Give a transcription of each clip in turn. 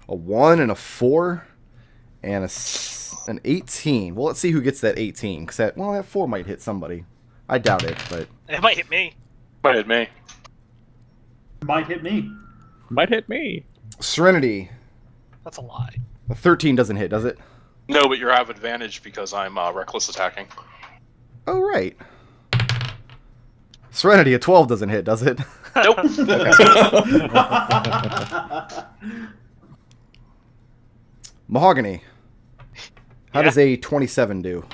A 1 and a 4 and an 18. Well, let's see who gets that 18. Because that 4 might hit somebody. I doubt it, but... It might hit me. Might hit me. Might hit me. Might hit me. Serenity. That's a lie. A 13 doesn't hit, does it? No, but you have advantage because I'm reckless attacking. Oh, right. Serenity, a 12 doesn't hit, does it? Nope. Mahogany. How does a 27 do?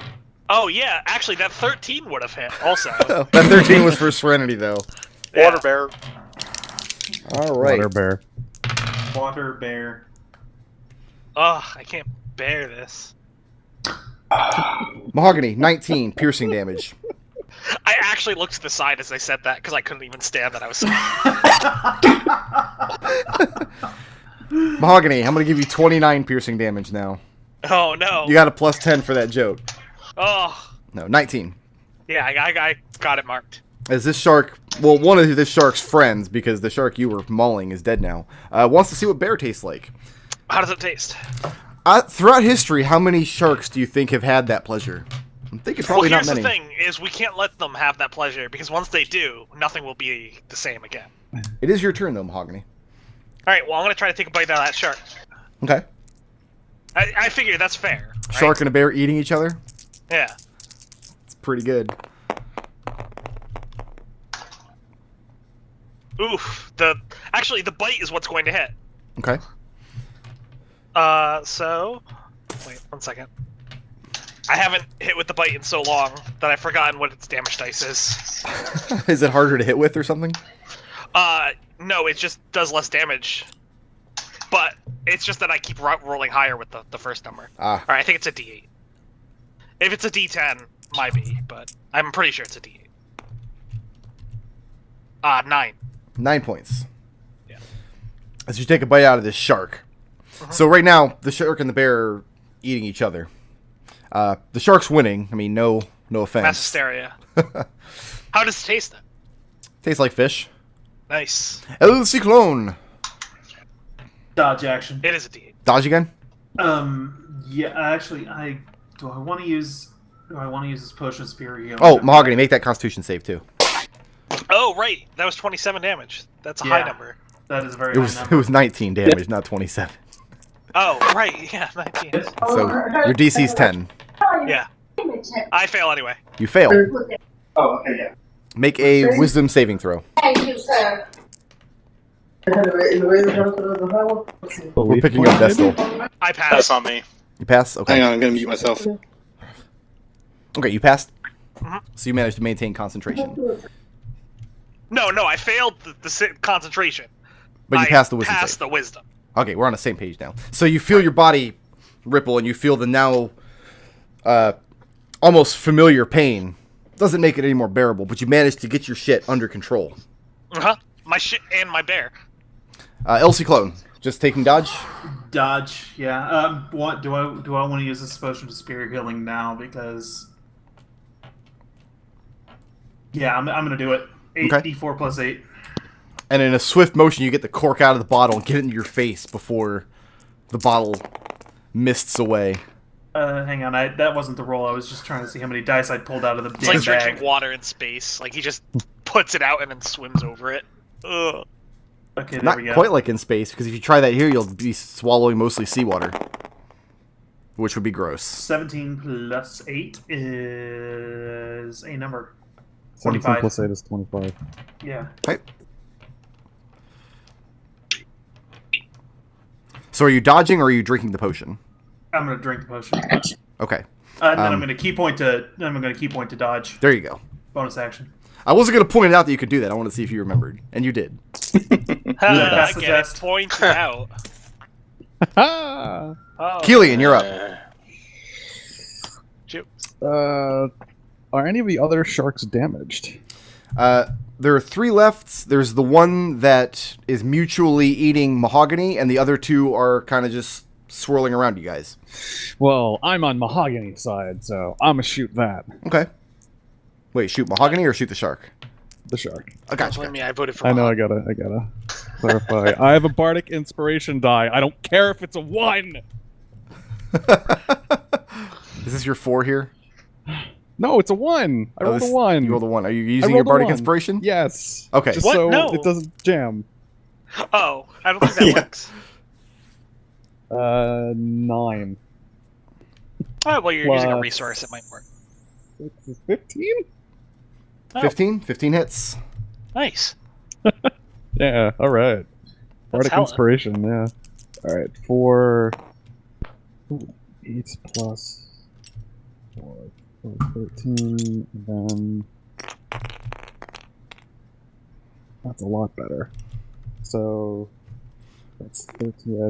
Oh, yeah. Actually, that 13 would have hit also. That 13 was for Serenity, though. Water bear. All right. Water bear. Water bear. Ugh, I can't bear this. Mahogany, 19 piercing damage. I actually looked to the side as I said that because I couldn't even stand that I was saying. Mahogany, I'm going to give you 29 piercing damage now. Oh, no. You got a plus 10 for that joke. Oh. No, 19. Yeah, I got it marked. As this shark, well, one of this shark's friends, because the shark you were mauling is dead now, wants to see what bear tastes like. How does it taste? Throughout history, how many sharks do you think have had that pleasure? I'm thinking probably not many. Here's the thing, is we can't let them have that pleasure, because once they do, nothing will be the same again. It is your turn, though, Mahogany. Alright, well, I'm going to try to take a bite out of that shark. Okay. I figure that's fair. Right? Shark and a bear eating each other? Yeah. It's pretty good. Oof. Actually, the bite is what's going to hit. Okay. So... Wait, 1 second. I haven't hit with the bite in so long that I've forgotten what its damage dice is. Is it harder to hit with or something? No, it just does less damage. But it's just that I keep rolling higher with the first number. Ah. Alright, I think it's a D8. If it's a D10, might be, but I'm pretty sure it's a D8. 9. 9 points. Yeah. As you take a bite out of this shark. So right now, the shark and the bear are eating each other. The shark's winning. I mean, no offense. Mass hysteria. How does it taste then? Tastes like fish. Nice. El Ciclon. Dodge action. It is a D8. Dodge again? Yeah, actually, do I want to use this potion of spirit healing? Oh, Mahogany, make that Constitution save too. Oh, right. That was 27 damage. That's a high number. That is a very It was high number. 19 damage, not 27. Oh, right. Yeah, 19. So your DC's 10. Yeah. I fail anyway. You fail. Oh, okay, yeah. Make a Wisdom saving throw. Thank you, sir. We're picking up Vestal. I pass. That's on me. You pass? Okay. Hang on, I'm gonna mute myself. Okay, you passed. Mhm. So you managed to maintain concentration. No, I failed the concentration. But you passed the Wisdom passed save. the wisdom. Okay, we're on the same page now. So you feel your body ripple, and you feel the now almost familiar pain. Doesn't make it any more bearable, but you managed to get your shit under control. Uh-huh. My shit and my bear. El Ciclon, just taking dodge. Dodge, yeah. What do I want to use this potion of spirit healing now? Because yeah, I'm gonna do it. 8d4 plus 8. And in a swift motion, you get the cork out of the bottle and get it into your face before the bottle mists away. Hang on, that wasn't the roll. I was just trying to see how many dice I pulled out of the It's like bag. drinking water in space. Like, he just puts it out and then swims over it. Ugh. Okay, there Not we go. quite like in space, because if you try that here, you'll be swallowing mostly seawater, which would be gross. 17 plus 8 is a number. 17 25. plus 8 is 25. Yeah. Okay. So are you dodging or are you drinking the potion? I'm gonna drink the potion. Okay. And then I'm gonna key point to dodge. There you go. Bonus action. I wasn't going to point it out that you could do that. I wanted to see if you remembered. And you did. I That's the get it. test. Pointed out. Ah! Oh. Kelian, you're up. Shoot. Are any of the other sharks damaged? There are 3 left. There's the one that is mutually eating Mahogany, and the other 2 are kind of just swirling around you guys. Well, I'm on Mahogany side, so I'm gonna shoot that. Okay. Wait, shoot Mahogany or shoot the shark? The shark. I got Don't you. blame me, I voted for I know, Mahogany. I gotta. Clarify. I have a bardic inspiration die. I don't care if it's a 1. Is this your 4 here? No, it's a 1. I rolled a 1. You rolled a 1. Are you using rolled your a bardic 1. inspiration? Yes. Okay. Just What? so No. it doesn't jam. Oh, I don't think that works. 9. Oh, well, you're using a Plus- resource. It might work. 15? Oh. 15? 15 hits. Nice. Yeah, alright. Bardic hella. inspiration, yeah. Alright, 4... 8 plus... 4, 13, and then... That's a lot better. So... That's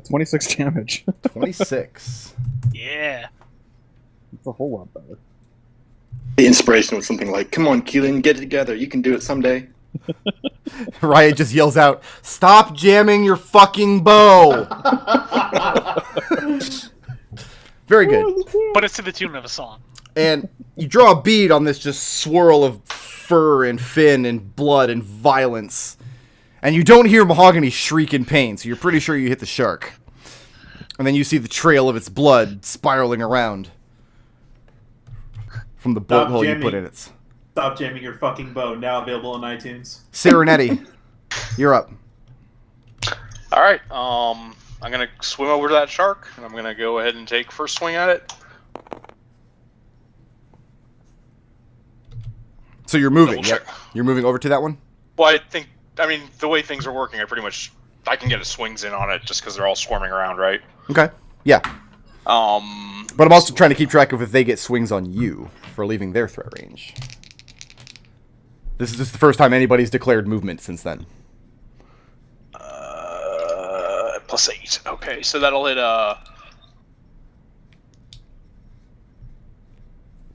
26 damage. 26. Yeah. It's a whole lot better. The inspiration was something like, "Come on, Kelian, get it together. You can do it someday." Riot just yells out, "Stop jamming your fucking bow!" Very good. But it's to the tune of a song. And you draw a bead on this just swirl of fur and fin and blood and violence. And you don't hear Mahogany shriek in pain, so you're pretty sure you hit the shark. And then you see the trail of its blood spiraling around from the bolt hole you put in it. Stop jamming your fucking bow. Now available on iTunes. Serenetti, you're up. All right. I'm gonna swim over to that shark, and I'm gonna go ahead and take first swing at it. So you're moving, Double yep. check. You're moving over to that one? Well, I mean, the way things are working, I can get a swings in on it just because they're all swarming around, right? Okay. Yeah. Um, But I'm also trying to keep track of if they get swings on you for leaving their threat range. This is just the first time anybody's declared movement since then. +8. Okay, so that'll hit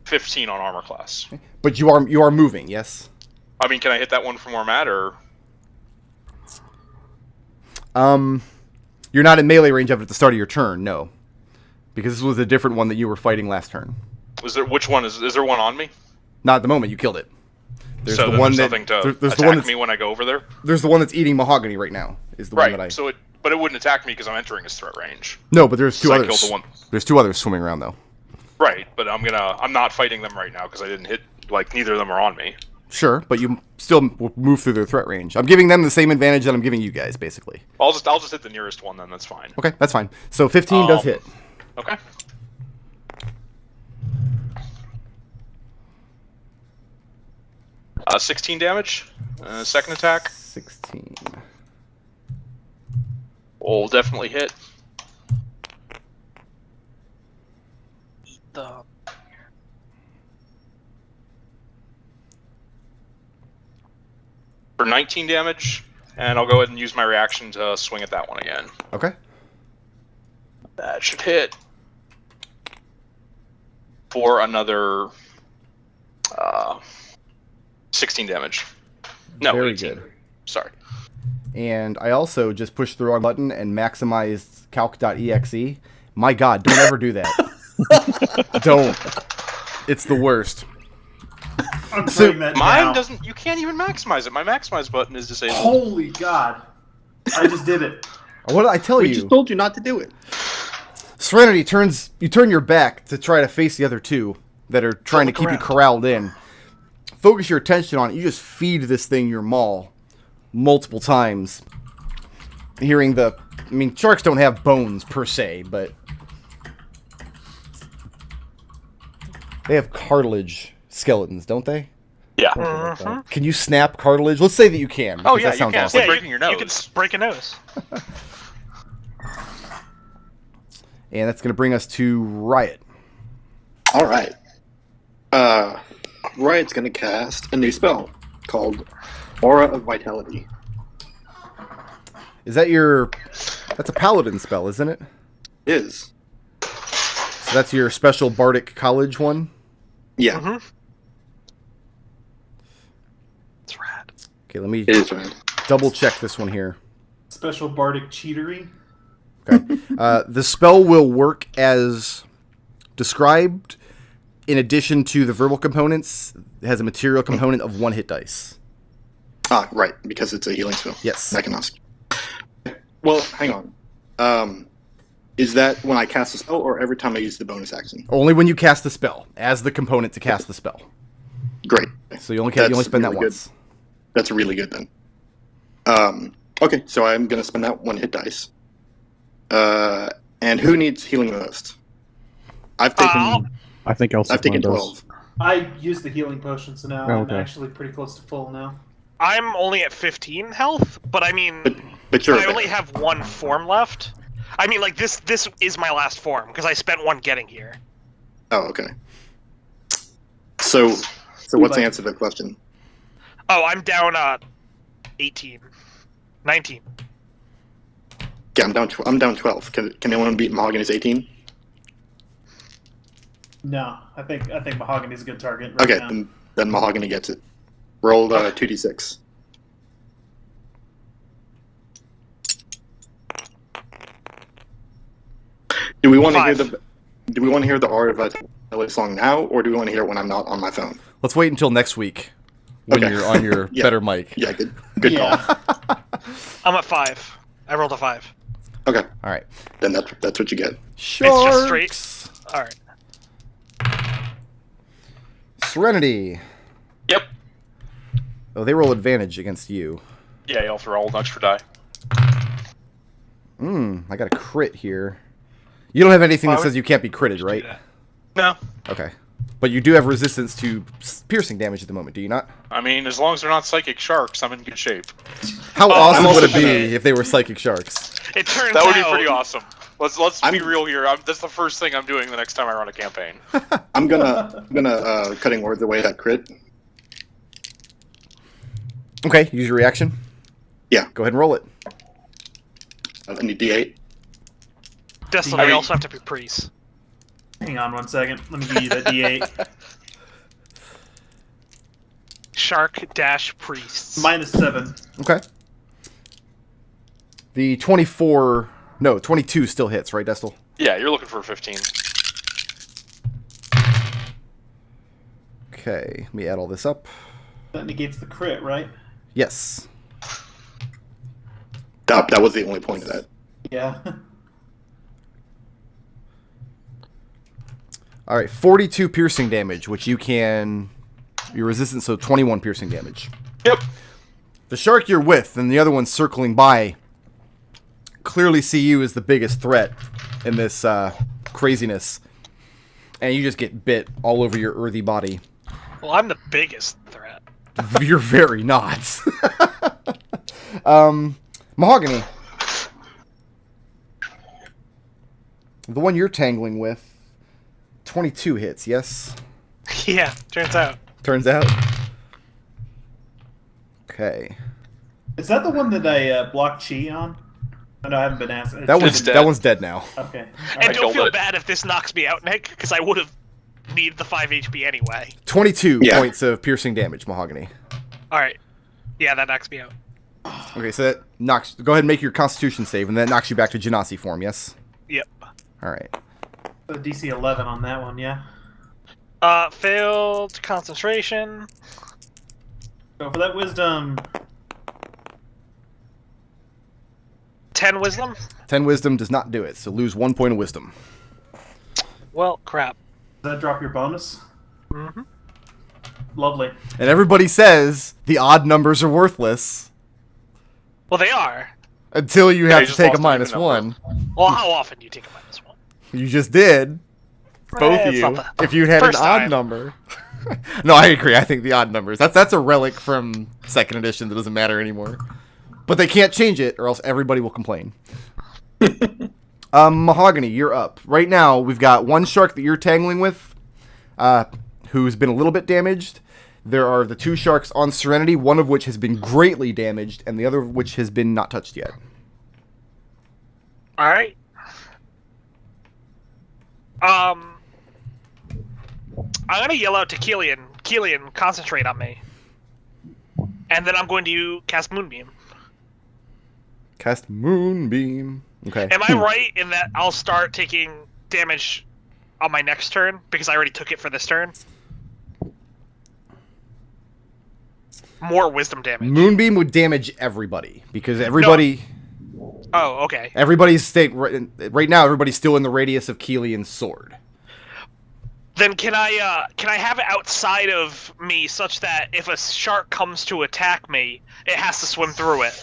15 on armor class. But you are moving, yes? I mean, can I hit that one from where I'm at, or? You're not in melee range of it at the start of your turn, no. Because this was a different one that you were fighting last turn. Which one is there one on me? Not at the moment, you killed it. There's So the then one there's that nothing to there's the one attack that's, me when I go over there? there's the one that's eating Mahogany right now. Is the one that I Right, but it wouldn't attack me because I'm entering his threat range. No, but there's two So I others. killed the one. There's two others swimming around though. Right, but I'm not fighting them right now because I didn't hit, neither of them are on me. Sure, but you still move through their threat range. I'm giving them the same advantage that I'm giving you guys, basically. I'll just hit the nearest one then, that's fine. Okay, that's fine. So 15 does hit. Okay. Uh, 16 damage. Second attack 16. will definitely hit. The For 19 damage, and I'll go ahead and use my reaction to swing at that one again. Okay. That should hit for another 16 damage. No, Very 18. good. Sorry. And I also just pushed the wrong button and maximized calc.exe. My god, don't ever do that. Don't. It's the worst. I'm So, putting that Mine now. doesn't. You can't even maximize it. My maximize button is disabled. Holy God. I just did it. What did I tell We you? just told you not to do it. Serenity you turn your back to try to face the other two that are trying to look keep you around. corralled in. Focus your attention on it. You just feed this thing your maul multiple times. Hearing sharks don't have bones per se, but they have cartilage skeletons, don't they? Yeah. Mhm. Can you snap cartilage? Let's say that you can. Oh, because yeah, that you sounds can. awesome. Like breaking your nose. You can break a nose. And that's going to bring us to Riot. All right. Riot's going to cast a new spell called Aura of Vitality. Is that that's a paladin spell, isn't it? Is. So that's your special bardic college one? Yeah, Mm-hmm. It's rad. Okay, let me it is right. double check this one here. Special bardic cheatery. Okay. The spell will work as described. In addition to the verbal components, it has a material component of 1 hit dice. Ah, right, because it's a healing spell. Yes. I can ask. Well, hang on. Is that when I cast a spell, or every time I use the bonus action? Only when you cast the spell, as the component to cast the spell. Great. So you only spend that really once. Good. That's really good then. Okay, so I'm gonna spend that 1 hit dice. And who needs healing the most? I've taken. I think I've taken does. 12. I used the healing potion, so now Oh, I'm okay. actually pretty close to full now. I'm only at 15 health, but I mean, But you're. I only have 1 form left. I mean, like, this is my last form, because I spent 1 getting here. Oh, okay. So what's the answer to the question? Oh, I'm down 18. 19. Yeah, I'm down 12. Can anyone beat Mahogany's 18? No, I think Mahogany's a good target right Okay, now. then Mahogany gets it. Roll 2d6. Do we want to hear 5. the Art of Vitalis song now, or do we want to hear it when I'm not on my phone? Let's wait until next week when Okay. you're on your Yeah. better mic. Yeah, good Yeah. call. I'm at 5. I rolled a 5. Okay, All right. then that's what you get. It's just straight. Alright. Serenity. Yep. Oh, they roll advantage against you. Yeah, you'll have to roll an extra die. I got a crit here. You don't have anything that Why says you can't be critted, Do right? that. No. Okay. But you do have resistance to piercing damage at the moment, do you not? I mean, as long as they're not psychic sharks, I'm in good shape. How Oh, awesome I'm would it also be gonna- if they were psychic sharks? It turns That would be out... pretty awesome. Let's be I'm- real here. That's the first thing I'm doing the next time I run a campaign. I'm gonna cutting words away that crit. Okay, use your reaction. Yeah. Go ahead and roll it. I need D8. Destin, I we mean- also have to be priests. Hang on 1 second. Let me give you that D8. Shark-priests. -7. Okay. The 22 still hits, right, Destel? Yeah, you're looking for a 15. Okay, let me add all this up. That negates the crit, right? Yes. That was the only point of that. Yeah. All right, 42 piercing damage, which you can... Your resistance, so 21 piercing damage. Yep. The shark you're with and the other one circling by clearly see you as the biggest threat in this craziness. And you just get bit all over your earthy body. Well, I'm the biggest threat. You're very not. Mahogany. The one you're tangling with, 22 hits, yes? Yeah, turns out. Turns out. Okay. Is that the one that I blocked chi on? Oh, no, I haven't been asked. That one's dead. that one's dead now. Okay. And I don't killed feel it. bad if this knocks me out, Nick, because I would have needed the 5 HP anyway. 22 Yeah. points of piercing damage, Mahogany. Alright. Yeah, that knocks me out. Okay, so that knocks... Go ahead and make your constitution save, and that knocks you back to Genasi form, yes? Yep. Alright. DC 11 on that one, yeah. Failed concentration. Go for that wisdom. 10 wisdom. 10 wisdom does not do it, so lose 1 point of wisdom. Well, crap. Does that drop your bonus? Mm-hmm. Lovely. And everybody says the odd numbers are worthless Well, they are. until you Yeah, have you to just take a lost an even -1. Well, how often do you take a -1? You just did. Both of It's you. not the If you had an first odd time. number. No, I agree. I think the odd numbers. That's a relic from 2nd edition that doesn't matter anymore. But they can't change it, or else everybody will complain. Mahogany, you're up. Right now, we've got one shark that you're tangling with, who's been a little bit damaged. There are the 2 sharks on Serenity, one of which has been greatly damaged, and the other of which has been not touched yet. Alright. I'm gonna yell out to Kelian. Kelian, concentrate on me. And then I'm going to cast Moonbeam. Cast Moonbeam. Okay. Am I right in that I'll start taking damage on my next turn because I already took it for this turn? More wisdom damage. Moonbeam would damage everybody, because everybody... Oh, okay. Everybody's right now. Everybody's still in the radius of Kelian's sword. Then can I have it outside of me such that if a shark comes to attack me, it has to swim through it?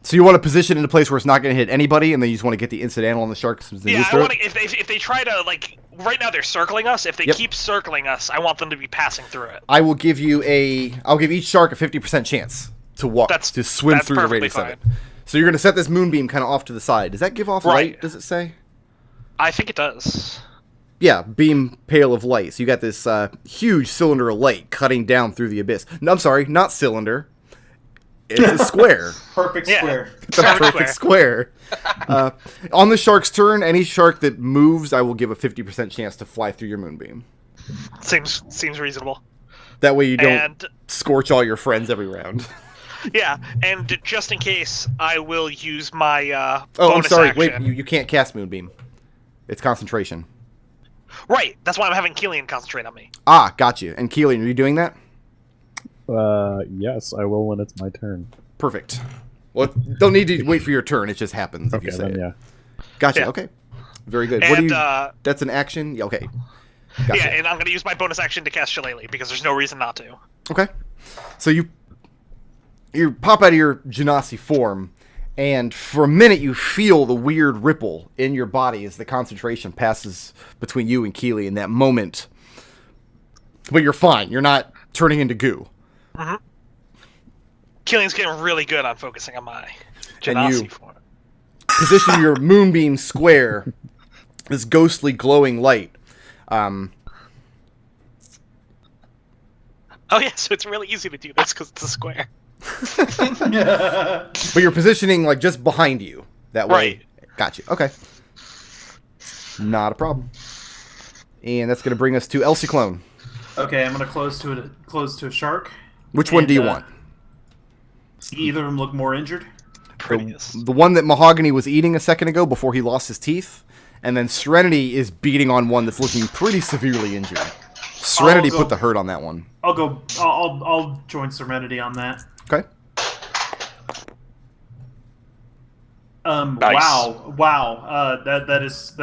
So you want to position it in a place where it's not going to hit anybody, and then you just want to get the incidental on the shark. Yeah, I want to. If they try to, like, right now they're circling us. If they keep circling us, I want them to be passing through it. I will give you I'll give each shark a 50% chance to walk, to swim through the radius of it. So you're going to set this moonbeam kind of off to the side. Does that give off light? Does it say? I think it does. Yeah, beam pale of light. So you got this huge cylinder of light cutting down through the abyss. No, I'm sorry, not cylinder. It's a square. Perfect square. It's a perfect square. On the shark's turn, any shark that moves, I will give a 50% chance to fly through your moonbeam. Seems reasonable. That way you don't scorch all your friends every round. Yeah, and just in case, I will use my Oh, I'm bonus sorry. action. Wait, you can't cast moonbeam. It's concentration. Right, that's why I'm having Kelian concentrate on me. Ah, got you. And Kelian, are you doing that? Yes, I will when it's my turn. Perfect. Well, don't need to wait for your turn. It just happens if Okay, you say then it. yeah. Gotcha. Yeah. Okay. Very good. And, What do you? That's an action. Yeah, okay. Gotcha. Yeah, and I'm going to use my bonus action to cast Shillelagh because there's no reason not to. Okay. So you pop out of your Genasi form, and for a minute you feel the weird ripple in your body as the concentration passes between you and Keely in that moment. But you're fine. You're not turning into goo. Mm-hmm. Kelian's getting really good on focusing on my And Genasi you form. position your moonbeam square, this ghostly glowing light. Oh yeah, so it's really easy to do this because it's a square. But you're positioning like just behind you. That way. Right. Got you. Okay. Not a problem. And that's going to bring us to Ciclon. Okay, I'm gonna close to a shark. Which one do you want? Either of them look more injured. The one that Mahogany was eating a second ago before he lost his teeth, and then Serenity is beating on one that's looking pretty severely injured. Serenity put the hurt on that one. I'll join Serenity on that. Okay. Nice. Wow. That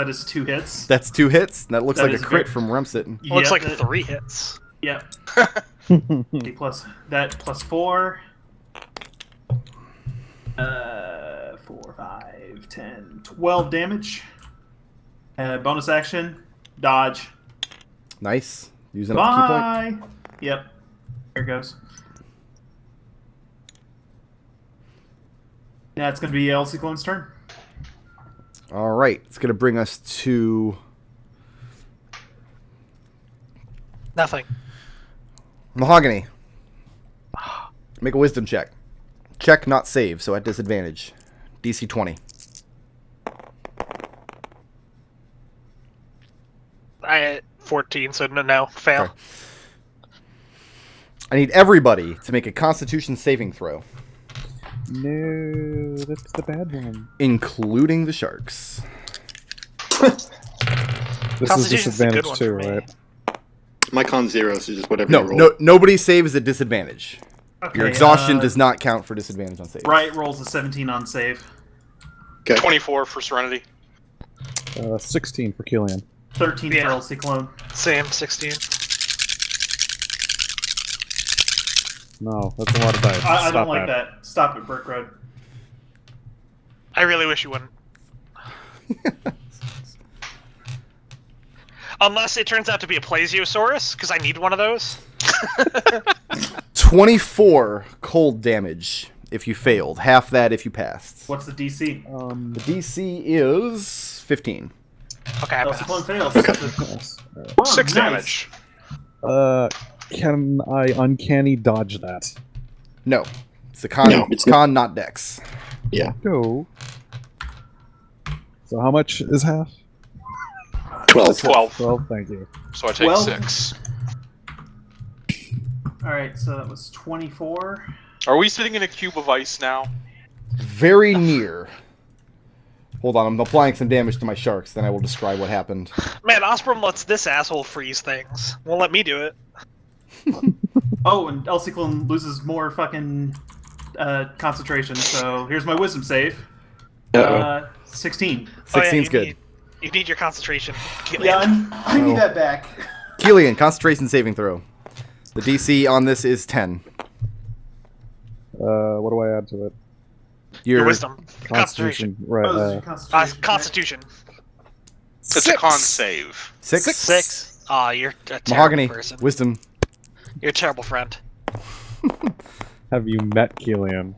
is 2 hits. That's 2 hits. That looks That like a is crit very- from Rumsitten. Looks like that- 3 hits. Yep. plus 4. 4, 5, 10, 12 damage. Bonus action, dodge. Nice. Using up the key point. Bye. Yep. There it goes. Yeah, it's gonna be Ciclon's turn. All right. It's going to bring us to Nothing. Mahogany. Make a wisdom check. Check, not save, so at disadvantage. DC 20. I had 14, so no, fail. Okay. I need everybody to make a Constitution saving throw, No, that's the bad one. including the sharks. This is Constitution's a good disadvantage one too, for me. right? My con 0, so just whatever you roll. No, nobody saves at disadvantage. Okay, Your exhaustion does not count for disadvantage on saves. Riot rolls a 17 on save. Okay. 24 for Serenity. 16 for Kelian. 13 Yeah. for Ciclon. Same, 16. No, that's a lot of dice. I Stop don't like that. Stop it, Brick Road. I really wish you wouldn't. Unless it turns out to be a Plesiosaurus, because I need one of those. 24 cold damage if you failed. Half that if you passed. What's the DC? The DC is 15. Okay, I Ciclon pass. fails. Yes. 6 nice. damage. Can I uncanny dodge that? No. It's a con, No, it's con, not dex. Yeah. No. So how much is half? 12. 12. 12, thank you. So I take 12? 6. Alright, so that was 24. Are we sitting in a cube of ice now? Very near. Hold on, I'm applying some damage to my sharks, then I will describe what happened. Man, Osprey lets this asshole freeze things. Won't let me do it. Oh, and Ciclon loses more fucking concentration, so here's my wisdom save. 16. 16's good. You need your concentration. Yeah, I need that back. Kelian, concentration saving throw. The DC on this is 10. What do I add to it? Your wisdom. Concentration. Right. Constitution. It's a con save. 6. Aw, you're a terrible Mahogany, person. wisdom. You're a terrible friend. Have you met Kelian?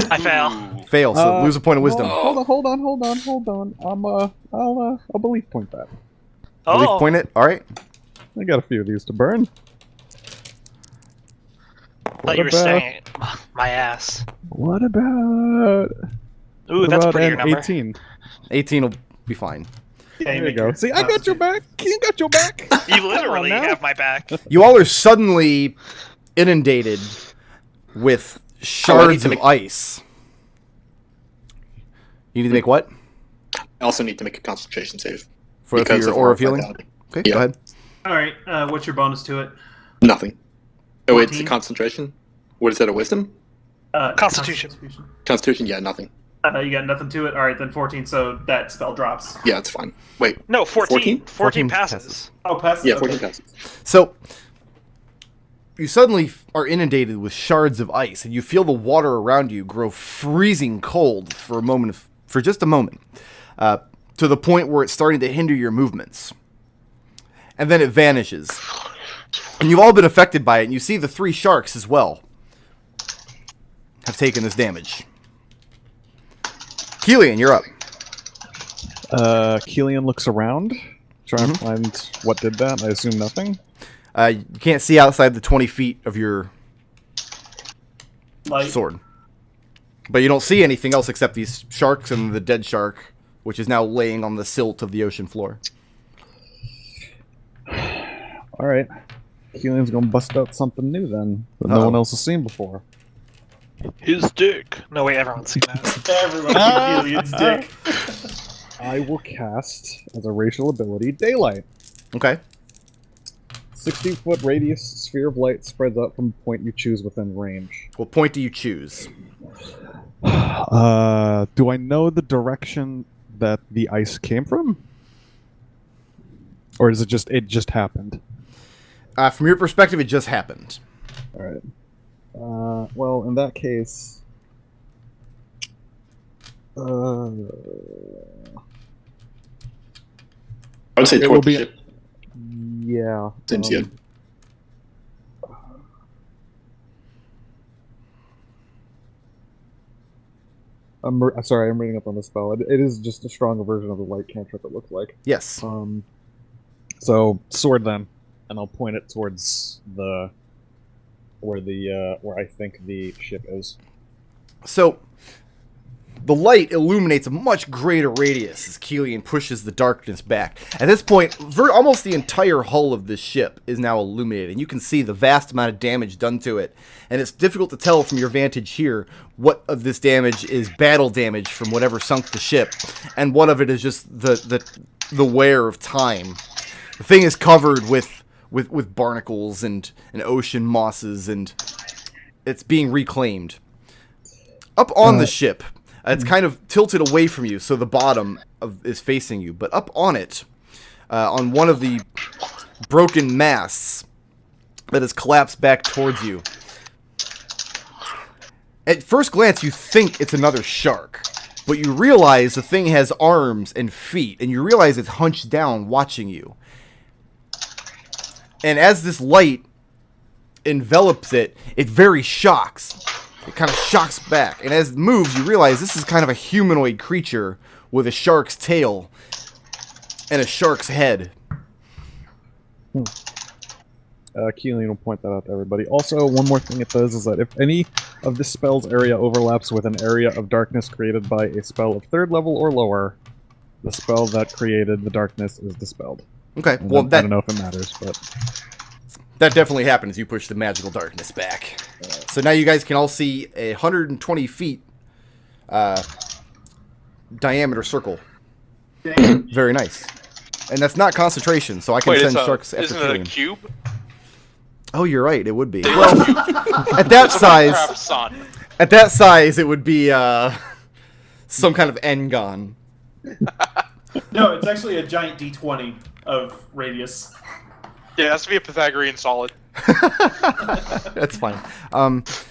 I fail. Fail, so lose a point of wisdom. Hold on. I'll belief point that. Belief Oh, point it? Alright. I got a few of these to burn. I thought you were saying my ass. What about? Ooh, that's a about prettier an number. 18? 18 will be fine. Yeah, There you go. See, I got your back. You got your back. You literally Come on now. have my back. You all are suddenly inundated with shards of ice. You need to make what? I also need to make a concentration save. For because your of aura our of healing? vitality. Okay, Yeah. go ahead. All right. What's your bonus to it? Nothing. Oh, it's a 14. concentration? What is that, a wisdom? Constitution. Constitution? Yeah, nothing. You got nothing to it? All right, then 14, so that spell drops. Yeah, it's fine. Wait, No, 14. 14? 14 passes. Oh, pass. yeah, Okay. 14 passes. So, you suddenly are inundated with shards of ice, and you feel the water around you grow freezing cold for a moment, for just a moment, to the point where it's starting to hinder your movements. And then it vanishes. And you've all been affected by it, and you see the 3 sharks as well have taken this damage. Kelian, you're up. Kelian looks around, trying to find what did that. I assume nothing. You can't see outside the 20 feet of your Light. sword. But you don't see anything else except these sharks and the dead shark, which is now laying on the silt of the ocean floor. All right. Kelian's gonna bust out something new then that no one else has seen before. His dick. No, wait, everyone's seen that. Everyone can feel its dick. I will cast, as a racial ability, Daylight. Okay. 60-foot radius sphere of light spreads out from a point you choose within range. What point do you choose? Do I know the direction that the ice came from? Or is it just happened? From your perspective, it just happened. Alright. Well, in that case... I would say It will towards the be- ship. yeah. Seems good. Sorry, I'm reading up on the spell. It is just a stronger version of the light cantrip, it looks like. Yes. So sword then, and I'll point it towards where I think the ship is. So, the light illuminates a much greater radius as Kelian pushes the darkness back. At this point, almost the entire hull of this ship is now illuminated, and you can see the vast amount of damage done to it. And it's difficult to tell from your vantage here what of this damage is battle damage from whatever sunk the ship, and what of it is just the wear of time. The thing is covered with barnacles and ocean mosses, and it's being reclaimed. Up on the ship, it's kind of tilted away from you, so the bottom is facing you. But up on it, on one of the broken masts that has collapsed back towards you, at first glance you think it's another shark, but you realize the thing has arms and feet, and you realize it's hunched down watching you. And as this light envelops it, it very shocks. It kind of shocks back. And as it moves, you realize this is kind of a humanoid creature with a shark's tail and a shark's head. Kelian will point that out to everybody. Also, one more thing it does is that if any of this spell's area overlaps with an area of darkness created by a spell of 3rd level or lower, the spell that created the darkness is dispelled. Okay, And well, I that don't know if it matters, but... that definitely happens. You push the magical darkness back. So now you guys can all see a 120 feet diameter circle. Very nice. And that's not concentration, so I can send sharks after isn't it a Kelian. cube? Oh, you're right. It would be. Well, at that size, Minecraft sun. At that size, it would be some kind of Engon. No, it's actually a giant D20 of radius. Yeah, it has to be a Pythagorean solid. That's fine.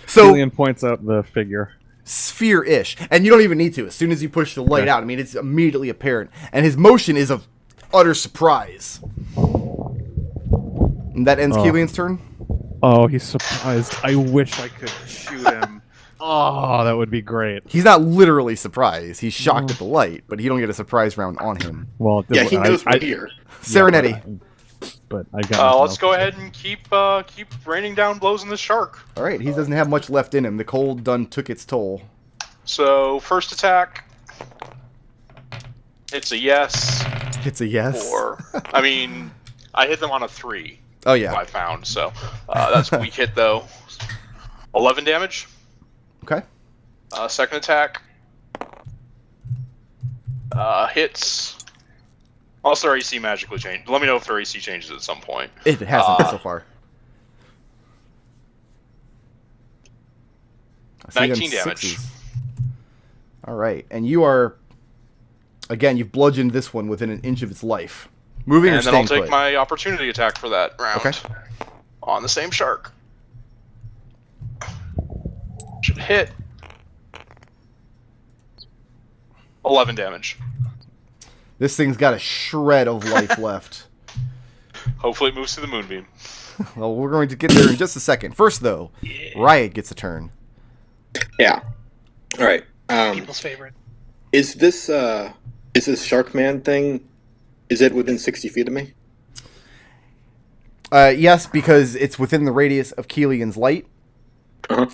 So Kelian points out the figure. sphere-ish, and you don't even need to. As soon as you push the light out, I mean, it's immediately apparent, and his motion is of utter surprise. And that ends Kelian's turn. Oh, he's surprised. I wish I could shoot him. Oh, that would be great. He's not literally surprised. He's shocked at the light, but you don't get a surprise round on him. Well, Yeah, he knows we're here. Serenity. But I got. Let's go ahead and keep raining down blows on this shark. All right, he doesn't have much left in him. The cold done took its toll. So first attack, it's a yes. It's a yes. Or I mean, I hit them on a 3. Oh yeah. I found so that's a weak hit though. 11 damage. Okay. Second attack hits. Also, their AC magically changed. Let me know if their AC changes at some point. It hasn't so far. I see 19 them damage. sixes. All right, and you are again. You've bludgeoned this one within an inch of its life. Moving or And then I'll staying take put? my opportunity attack for that round. Okay. On the same shark. Should hit. 11 damage. This thing's got a shred of life left. Hopefully it moves to the moonbeam. Well, we're going to get there in just a second. First, though, Riot gets a turn. Yeah. All right. People's favorite. Is this Sharkman thing? Is it within 60 feet of me? Yes, because it's within the radius of Kelian's light,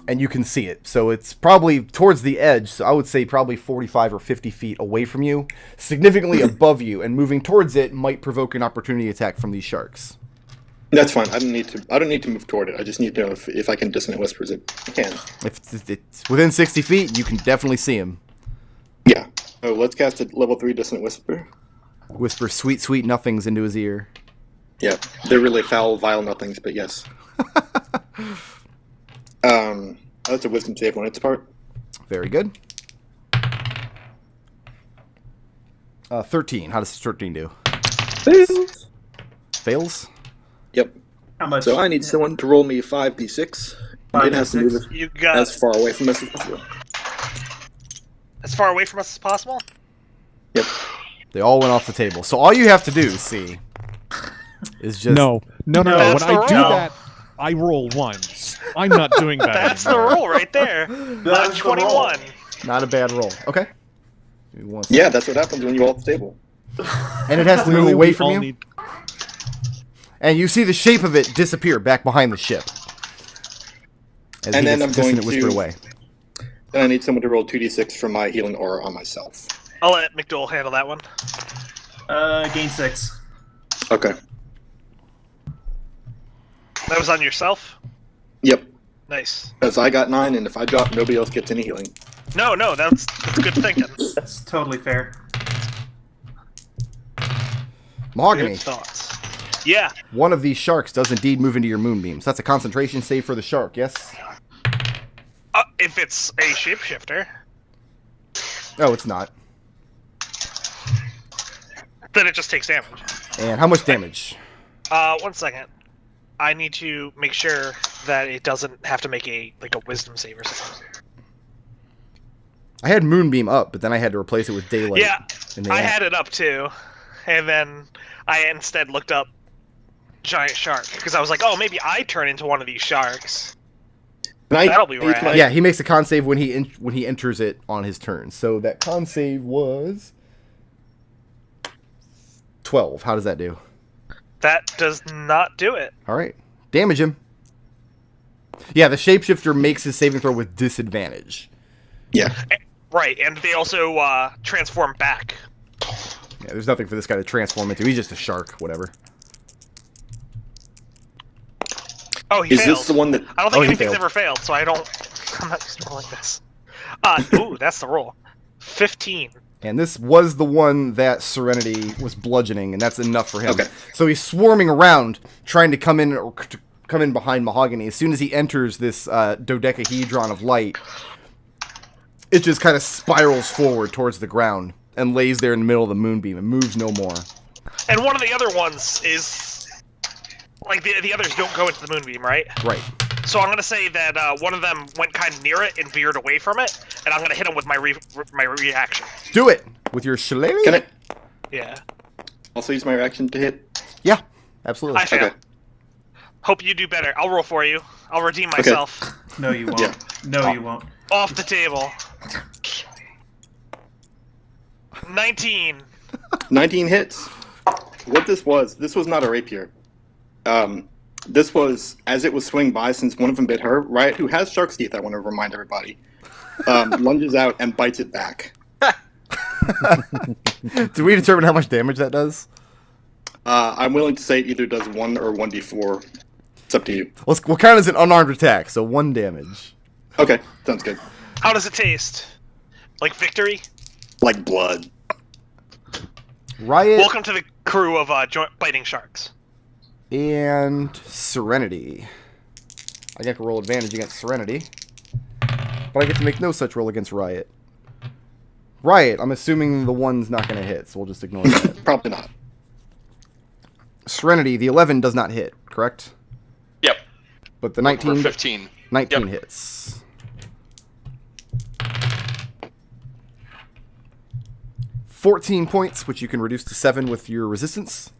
and you can see it. So it's probably towards the edge, so I would say probably 45 or 50 feet away from you, significantly above you, and moving towards it might provoke an opportunity attack from these sharks. That's fine. I don't need to move toward it. I just need to know if I can dissonant whispers it. I can. If it's within 60 feet, you can definitely see him. Yeah. So let's cast a level 3 dissonant whisper. Whisper sweet, sweet nothings into his ear. Yeah. They're really foul, vile nothings, but yes. That's a wisdom save on its part. Very good. 13. How does 13 do? Fails. Fails? Yep. How much? So I need someone to roll me 5d6. I'm gonna have to move 5d6? You it got as far away from us as possible. as far away from us as possible. Yep. They all went off the table. So all you have to do, see, is just... No. When That's I the do rule. that, I roll ones. I'm not doing that That's the anymore. rule right there. That's the roll. 21. Not a bad roll. Okay. Give me one second. Yeah, that's what happens when you roll off the table. And it has to move Clearly, away we from all you. need- And you see the shape of it disappear back behind the ship. As And he then gets I'm going dissonant whispered to- away. Then I need someone to roll 2d6 from my healing aura on myself. I'll let McDohl handle that one. Gain 6. Okay. That was on yourself? Yep. Nice. Because I got 9, and if I drop, nobody else gets any healing. No, that's good thinking. That's totally fair. Mahogany. Good thoughts. Yeah. One of these sharks does indeed move into your moonbeams. That's a concentration save for the shark, yes? If it's a shapeshifter, Oh, it's not. then it just takes damage. And how much damage? 1 second. I need to make sure that it doesn't have to make a wisdom save or something. I had moonbeam up, but then I had to replace it with daylight. Yeah, in the I app. had it up too, and then I instead looked up giant shark because I was like, oh, maybe I turn into one of these sharks. That'll be rad. Yeah, he makes a con save when he enters it on his turn. So that con save was 12. How does that do? That does not do it. All right, damage him. Yeah, the shapeshifter makes his saving throw with disadvantage. Yeah. Right, and they also transform back. Yeah, there's nothing for this guy to transform into. He's just a shark, whatever. Oh, he Is failed. this the one that... I don't think he anything's failed. ever failed, so I'm not used to rolling this. Ooh, that's the roll. 15. And this was the one that Serenity was bludgeoning, and that's enough for him. Okay. So he's swarming around, trying to come in behind Mahogany. As soon as he enters this dodecahedron of light, it just kind of spirals forward towards the ground and lays there in the middle of the moonbeam and moves no more. And one of the other ones is like the others don't go into the moonbeam, right? Right. So I'm gonna say that one of them went kind of near it and veered away from it, and I'm gonna hit him with my reaction. Do it with your shillelagh. Can I Yeah. also use my reaction to hit? Yeah, absolutely. I fail. Okay. Hope you do better. I'll roll for you. I'll redeem myself. No, you won't. Yeah. No, you won't. Off the table. 19. 19 hits. What this was not a rapier. This was, as it was swinging by, since one of them bit her, Riot, who has shark's teeth, I want to remind everybody, lunges out and bites it back. Did we determine how much damage that does? I'm willing to say it either does 1 or 1d4. It's up to you. We'll count as an unarmed attack, so 1 damage. Okay, sounds good. How does it taste? Like victory? Like blood. Riot Welcome to the crew of biting sharks. and Serenity. I get to roll advantage against Serenity, but I get to make no such roll against Riot. Riot, I'm assuming the 1's not going to hit, so we'll just ignore that. Probably not. Serenity, the 11 does not hit, correct? Yep. But the We're 19, 15. 19 Yep. hits. $14 points, which you can reduce to 7 with your resistance.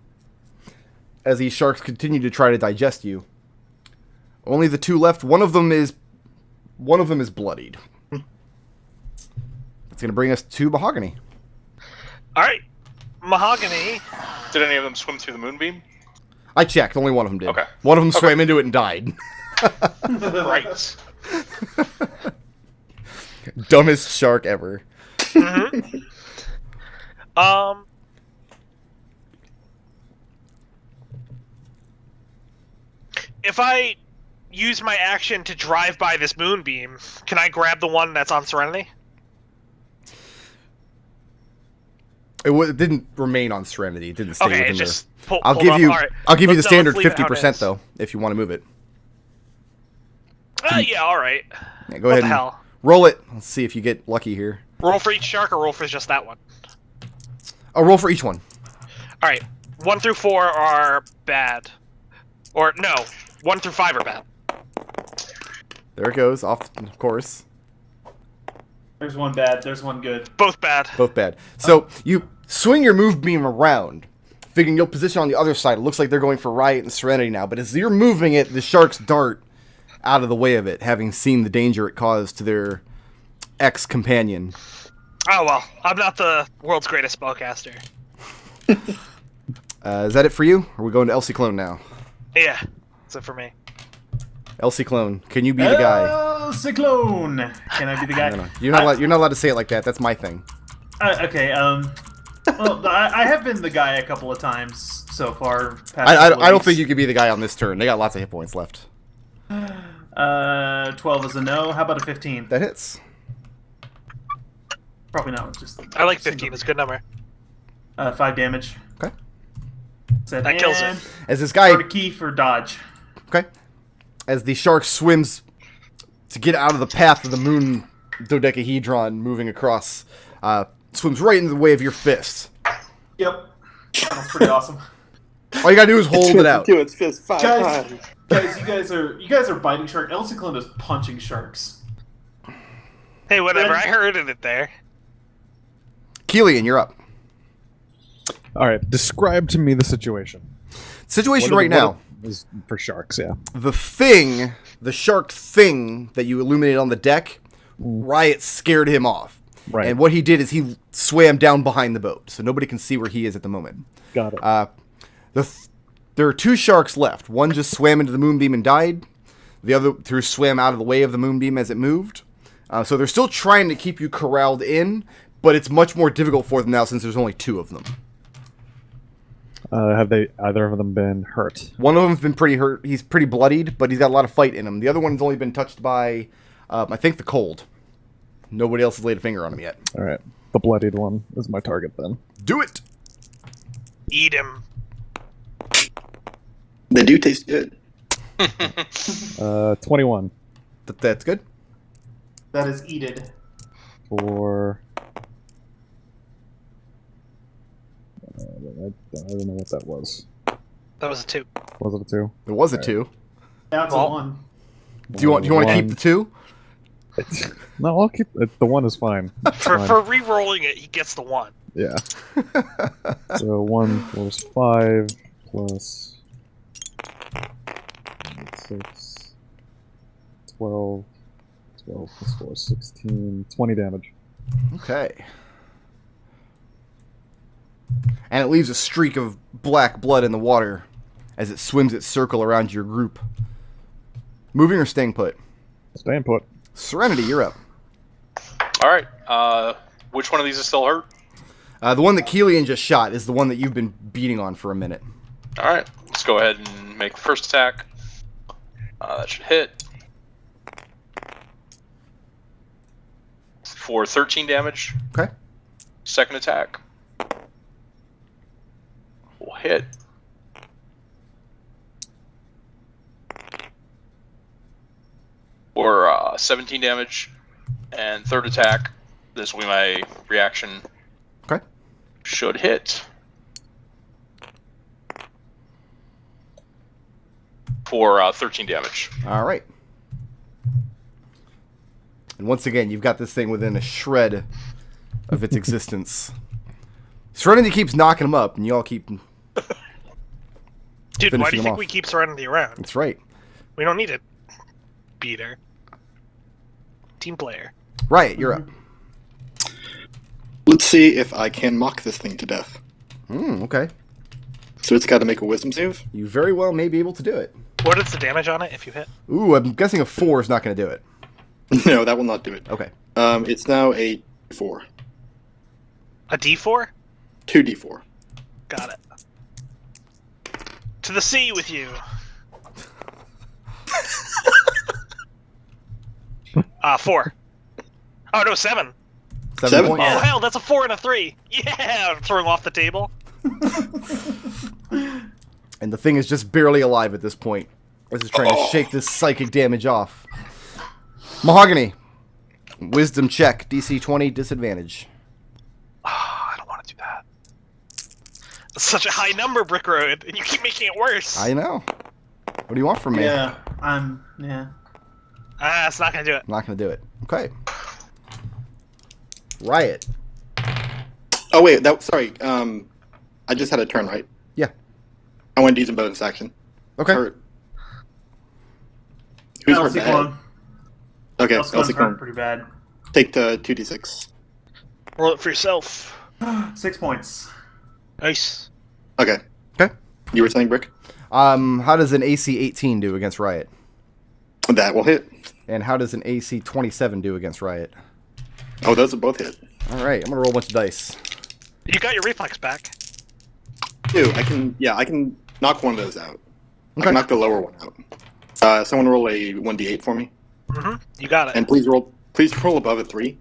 As these sharks continue to try to digest you. Only the 2 left. One of them is bloodied. That's going to bring us to Mahogany. Alright. Mahogany. Did any of them swim through the moonbeam? I checked. Only one of them did. Okay. One of them swam into it and died. Right. Dumbest shark ever. Mm-hmm. If I use my action to drive by this moonbeam, can I grab the one that's on Serenity? It didn't remain on Serenity. It didn't stay Okay, within it just there. pulled I'll give up. you. All right. I'll give you the Let's standard leave it how it 50% is. though, if you want to move it. Yeah, alright. Yeah, go What ahead the and hell? roll it. Let's see if you get lucky here. Roll for each shark or roll for just that one? Oh, roll for each one. Alright. 1 through 4 are bad. Or, no. 1 through 5 are bad. There it goes. Off, of course. There's one bad. There's one good. Both bad. Both bad. So you swing your move beam around, figuring you'll position on the other side. It looks like they're going for Riot and Serenity now, but as you're moving it, the sharks dart out of the way of it, having seen the danger it caused to their ex-companion. Oh well, I'm not the world's greatest spellcaster. Is that it for you? Or are we going to Elsie Clone now? Yeah, that's it for me. Elsie Clone, can you be the guy? Ciclon! Can I be the guy? No. You're not allowed to say it like that. That's my thing. Okay, well, I have been the guy a couple of times so far. Past I couple of don't weeks. think you could be the guy on this turn. They got lots of hit points left. 12 is a no. How about a 15? That hits. Probably not. Just I like 15. It's a good number. 5 damage. Okay. That kills it. As this guy... Or the key for dodge. Okay. As the shark swims to get out of the path of the moon dodecahedron moving across, swims right into the way of your fist. Yep. That's pretty awesome. All you gotta do is hold it out. Do its fist 5 Guys, times. guys, you guys are biting shark. El Ciclon is punching sharks. Hey, whatever. Then- I heard it there. Kelian, you're up. Alright, describe to me the situation. Situation What right now. what is for sharks, yeah. The shark thing that you illuminated on the deck, Riot scared him off. Right. And what he did is he swam down behind the boat, so nobody can see where he is at the moment. Got it. There are 2 sharks left. One just swam into the moonbeam and died. The other 2 swam out of the way of the moonbeam as it moved. So they're still trying to keep you corralled in, but it's much more difficult for them now since there's only 2 of them. Have either of them been hurt? One of them's been pretty hurt. He's pretty bloodied, but he's got a lot of fight in him. The other one's only been touched by, I think, the cold. Nobody else has laid a finger on him yet. Alright, the bloodied one is my target then. Do it! Eat him. They do taste good. 21. That's good. That is eated. for... I don't know what that was. That was a 2. Was it a 2? It was a 2. Yeah, it's Well, a 1. Do you want to keep the 2? No, I'll keep it. The 1 is fine. It's For fine. re-rolling it, he gets the 1. Yeah. So 1 plus 5 plus 6, 12, 12 plus 4, 16, 20 damage. Okay. And it leaves a streak of black blood in the water as it swims its circle around your group. Moving or staying put? Staying put. Serenity, you're up. All right. Which one of these is still hurt? The one that Kelian just shot is the one that you've been beating on for a minute. All right. Let's go ahead and make the first attack. That should hit. For 13 damage. Okay. Second attack. Will hit. For 17 damage. And third attack. This will be my reaction. Okay. Should hit. For 13 damage. All right. And once again, you've got this thing within a shred of its existence. Serenity keeps knocking them up, and you all keep... Dude, why do finishing you them think off. we keep Serenity around? That's right. We don't need to beat her. Team player. Riot, you're up. Let's see if I can mock this thing to death. Okay. So it's got to make a wisdom save. You very well may be able to do it. What is the damage on it if you hit? Ooh, I'm guessing a 4 is not going to do it. No, that will not do it. Okay. It's now a 4. A D4? 2d4. Got it. To the sea with you. 4. Oh no, 7. 7 points. Oh hell, that's a 4 and a 3. Yeah, I'm throwing off the table. And the thing is just barely alive at this point. This is trying to shake this psychic damage off. Mahogany. Wisdom check. DC 20, disadvantage. Oh, I don't want to do that. That's such a high number, Brick Road, and you keep making it worse. I know. What do you want from me? Yeah. It's not gonna do it. I'm not going to do it. Okay. Riot. Oh wait, sorry. I just had a turn, right? Yeah. I want to use a bonus action. Okay. Hurt. Who's hurt bad? Ciclon. Okay, Ciclon's hurt Ciclon. pretty bad. Take the 2d6. Roll it for yourself. 6 points. Nice. Okay. Okay. You were saying, Brick? How does an AC 18 do against Riot? That will hit. And how does an AC 27 do against Riot? Oh, those will both hit. All right, I'm going to roll a bunch of dice. You got your reflex back. Two. I can knock one of those out. I Okay. can knock the lower one out. Someone roll a 1d8 for me. Mm-hmm. You got it. And please roll above a 3.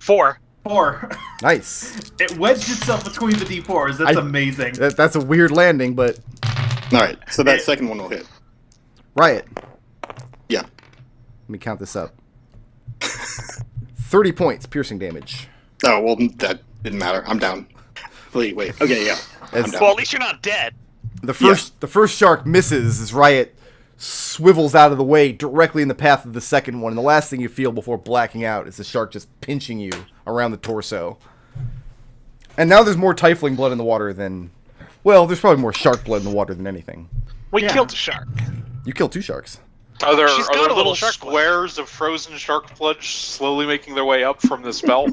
4. 4. Nice. It wedged itself between the D4s. That's I- amazing. That's a weird landing, but... Alright, so that second one will hit. Riot. Yeah. Let me count this up. 30 points, piercing damage. Oh, well, that didn't matter. I'm down. Wait. Okay, yeah. I'm As down. Well, at least you're not dead. the first shark misses as Riot swivels out of the way directly in the path of the second one. And the last thing you feel before blacking out is the shark just pinching you around the torso. And now there's more Tiefling blood in the water than... Well, there's probably more shark blood in the water than anything. We Yeah. killed a shark. You killed 2 sharks. Are there She's got a little little shark blood. squares of frozen shark blood slowly making their way up from the spell?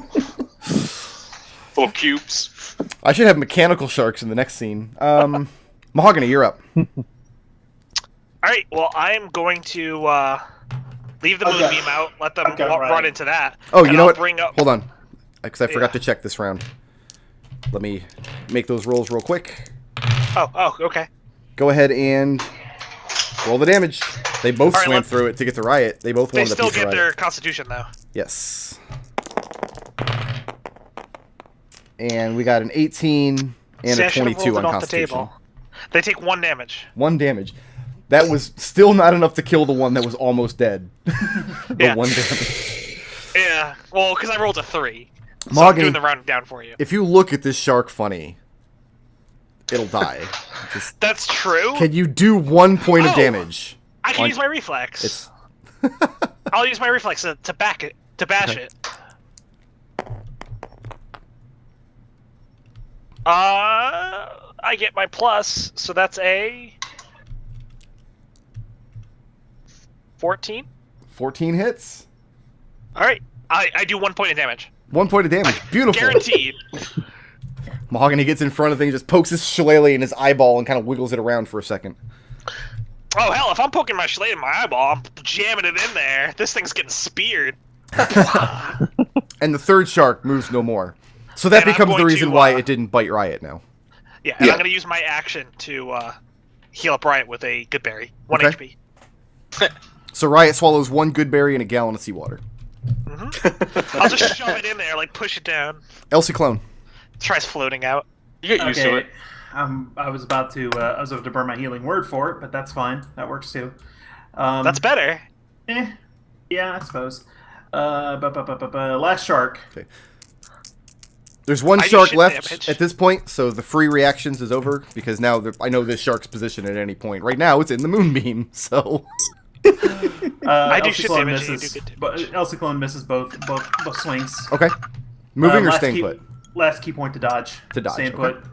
Little cubes. I should have mechanical sharks in the next scene. Mahogany, you're up. Alright, well, I'm going to leave the Okay. moonbeam out, let them Okay, run right. into that. Oh, and you know I'll what? Bring up... Hold on. Because I forgot Yeah. to check this round. Let me make those rolls real quick. Oh, okay. Go ahead and roll the damage. They both All right, swam let's- through it to get to Riot. They both They wanted a still piece of get Riot. their constitution, though. Yes. And we got an 18 and See, a I should have 22 rolled on it off the Constitution. table. They take 1 damage. 1 damage. That was still not enough to kill the one that was almost dead. The Yeah. 1 damage. Yeah, well, because I rolled a 3. So I'm Mahogany, doing the rounding down for you. if you look at this shark funny, it'll die. Just, That's true. can you do 1 point of Oh. damage? I can on- use my reflex. It's I'll use my reflex to back it, to bash it. I get my plus, so that's a 14. 14 hits. All right, I do 1 point of damage. 1 point of damage. Beautiful. Guaranteed. Mahogany gets in front of things, just pokes his shillelagh in his eyeball and kind of wiggles it around for a second. Oh hell, if I'm poking my shillelagh in my eyeball, I'm jamming it in there. This thing's getting speared. And the third shark moves no more. So that And I'm becomes the going reason to, why it didn't bite Riot now. Yeah, and Yeah. I'm gonna use my action to heal up Riot with a good berry, 1 Okay. HP. So Riot swallows 1 good berry and a gallon of seawater. I'll just shove it in there, like push it down. Elsie Clone. Tries floating out. You get used to it. I was about to burn my healing word for it, but that's fine. That works too. That's better. Yeah, I suppose. Last shark. There's 1 I do shark shit left damage. at this point, so the free reactions is over, because now I know this shark's position at any point. Right now, it's in the moonbeam, so... I do Elsie shit Clone damage, you misses, do good but damage. Elsie Clone misses both swings. Okay. Moving or Last staying key- put? Last key point to dodge. To dodge, Staying okay. put.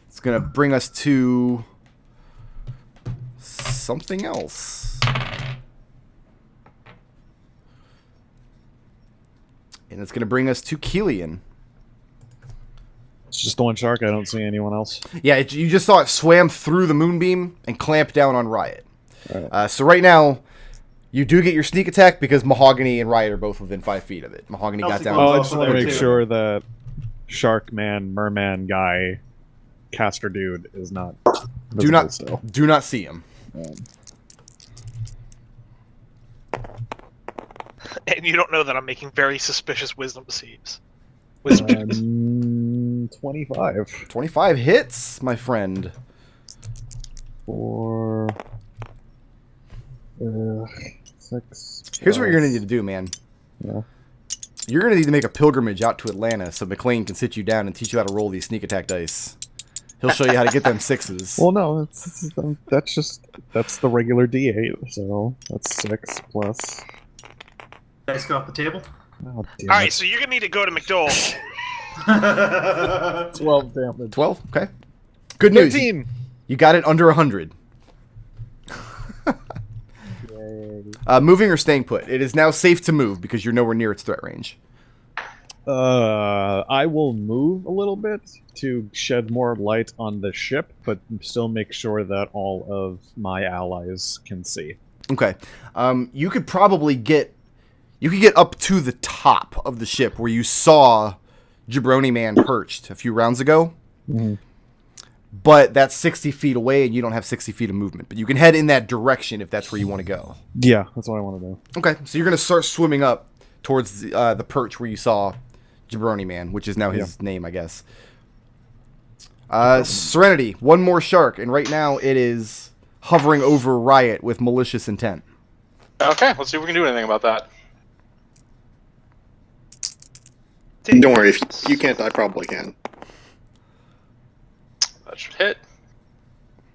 It's going to bring us to... something else. And it's going to bring us to Kelian. It's just the 1 shark. I don't see anyone else. Yeah, you just saw it swam through the moonbeam and clamp down on Riot. Right. So right now, you do get your sneak attack because Mahogany and Riot are both within 5 feet of it. Mahogany got Elsie down. Clone's Oh, I also just want to there, make too. sure that Shark Man, Merman guy, caster dude is not Do not, visible still. do not see him. And you don't know that I'm making very suspicious wisdom saves. Wisdom checks. 25 25 hits, my friend. for 6. Here's what you're gonna need to do, man. Yeah. You're gonna need to make a pilgrimage out to Atlanta so McLean can sit you down and teach you how to roll these sneak attack dice. He'll show you how to get them 6s. Well, no, that's the regular D8, so that's 6 plus. Dice go off the table. Oh, damn All right, it. so you're gonna need to go to McDohl. 12 damage. 12. Okay. Good news. 13. You got it under 100. Yay. Moving or staying put. It is now safe to move because you're nowhere near its threat range. I will move a little bit to shed more light on the ship, but still make sure that all of my allies can see. Okay. You could probably get... You could get up to the top of the ship where you saw Jabroni Man perched a few rounds ago. Mhm. But that's 60 feet away and you don't have 60 feet of movement. But you can head in that direction if that's where you want to go. Yeah, that's what I want to do. Okay, so you're going to start swimming up towards the perch where you saw Jabroni Man, which is now his name, I guess. Serenity, 1 more shark, and right now it is hovering over Riot with malicious intent. Okay, let's see if we can do anything about that. Don't worry, if you can't, I probably can. That should hit.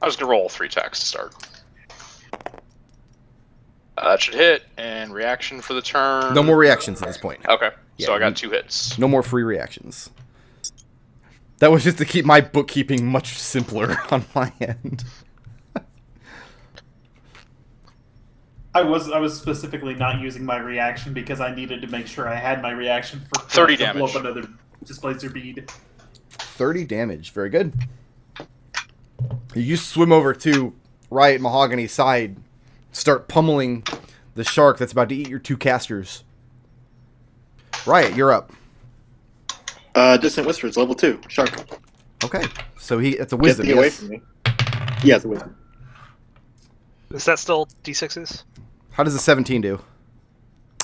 I was gonna roll 3 attacks to start. That should hit, and reaction for the turn. No more reactions at this point. Okay, so Yeah, I got 2 hits. No more free reactions. That was just to keep my bookkeeping much simpler on my end. I was specifically not using my reaction because I needed to make sure I had my reaction for 30 to blow damage. up another displacer bead. 30 damage. Very good. You swim over to Riot Mahogany's side, start pummeling the shark that's about to eat your 2 casters. Riot, you're up. Distant Whispers, level 2, shark. Okay. So it's a Get wisdom, thee away yes? from me. Yeah, it's a wisdom. Is that still D6s? How does a 17 do?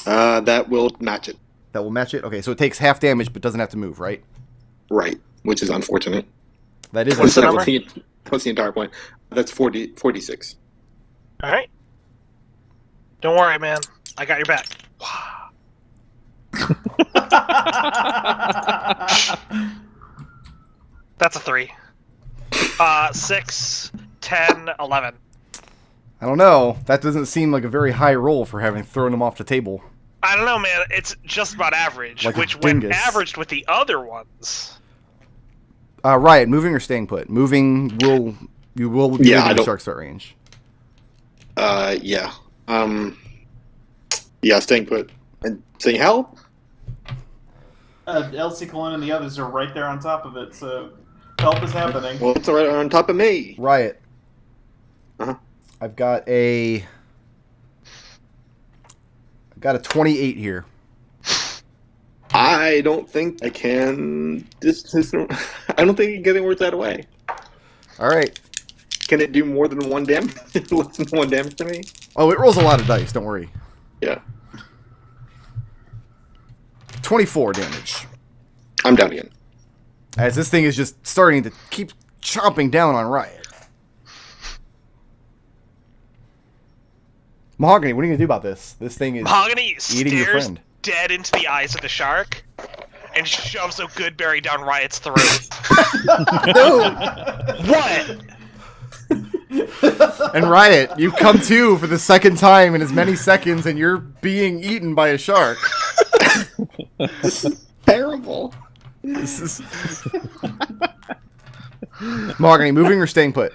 That will match it. That will match it? Okay, so it takes half damage but doesn't have to move, right? Right, which is unfortunate. That is What's the unfortunate. number? What's the entire point? That's 46. All right. Don't worry, man. I got your back. That's a 3. 6, 10, 11. I don't know. That doesn't seem like a very high roll for having thrown him off the table. I don't know, man. It's just about average, Like a which when dingus. averaged with the other ones. Riot, moving or staying put? Moving you will be Yeah, I in the don't- shark start range. Yeah. Yeah, staying put. And saying help? El Ciclon and the others are right there on top of it, so help is happening. Well, it's right on top of me. Riot. Uh-huh. I've got a 28 here. I don't think I can. I don't think you can get anywhere that away. All right. Can it do more than 1 damage? Less than 1 damage to me? Oh, it rolls a lot of dice. Don't worry. Yeah. 24 damage. I'm down again. As this thing is just starting to keep chomping down on Riot. Mahogany, what are you going to do about this? This thing is Mahogany eating your stares friend. dead into the eyes of the shark and shoves a good berry down Riot's throat. What? And Riot, you come to for the second time in as many seconds and you're being eaten by a shark. This is terrible. This is... Mahogany, moving or staying put?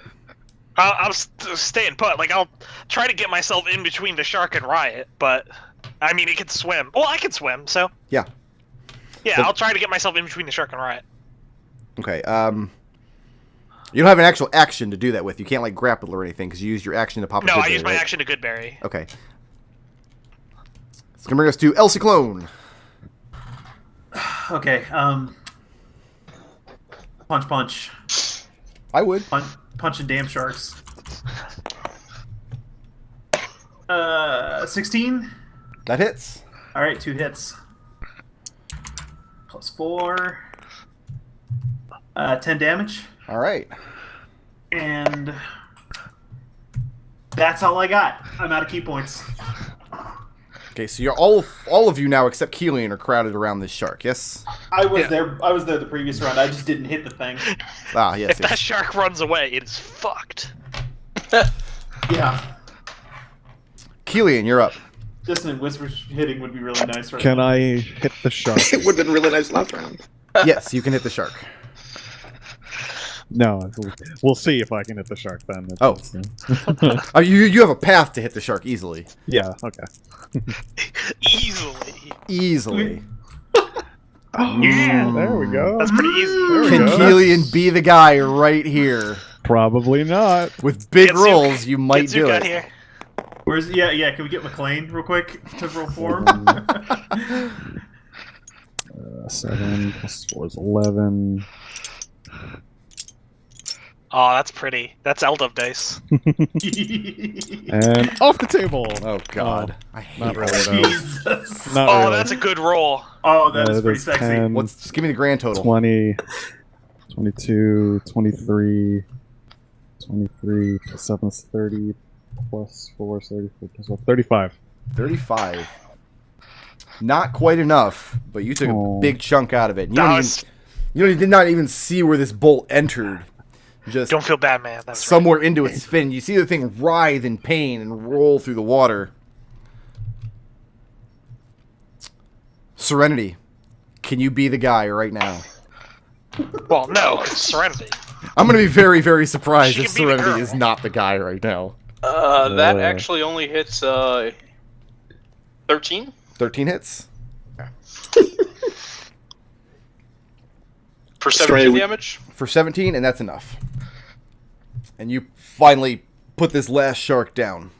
I'm staying put. Like, I'll try to get myself in between the shark and Riot, but I mean, it can swim. Well, I can swim, so Yeah. yeah, But- I'll try to get myself in between the shark and Riot. Okay, you don't have an actual action to do that with. You can't, like, grapple or anything, because you used your action to pop a No, good I berry, used my right? action to good berry. Okay. It's going to bring us to El Ciclon. Okay, punch. I would. Punching damn sharks. 16? That hits. Alright, 2 hits. Plus 4. 10 damage. All right. And that's all I got. I'm out of key points. Okay, so you're all of you now except Kelian are crowded around this shark, yes? I was there the previous round. I just didn't hit the thing. Ah, yes, If that yes. shark runs away, it is fucked. Yeah. Kelian, you're up. Dissonant Whispers hitting would be really nice right Can now. I hit the shark? It would have been really nice last round. Yes, you can hit the shark. No, we'll see if I can hit the shark then. Oh. Oh, you have a path to hit the shark easily. Yeah, okay. Easily. Easily. Yeah. There we go. That's pretty easy. There we Can go. Kelian be the guy right here? Probably not. With big Githzerai- rolls, you might Githzerai do got it. here. Where's yeah? Can we get McLean real quick to roll for him? 7 plus 4 is 11. Oh, that's pretty. That's Eldov dice. And off the table! Oh, God. I hate Not really, that. though. Jesus. Not Oh, really. that's a good roll. Oh, that is That pretty is sexy. 10, Just give me the grand total. 20, 22, 23, 23, plus 7 is 30, plus 4 is 34, plus 12, 35. 35. Not quite enough, but you took a Aw. big chunk out of it. That You did not even see where this bolt entered. Just Don't feel bad, man. That's somewhere into its fin. You see the thing writhe in pain and roll through the water. Serenity, can you be the guy right now? right. Well, no, it's Serenity. I'm going to be very, very surprised She if can be the Serenity girl. is not the guy right now. That actually only hits 13. 13 hits? For Stray 17 with- damage. For 17, and that's enough. And you finally put this last shark down.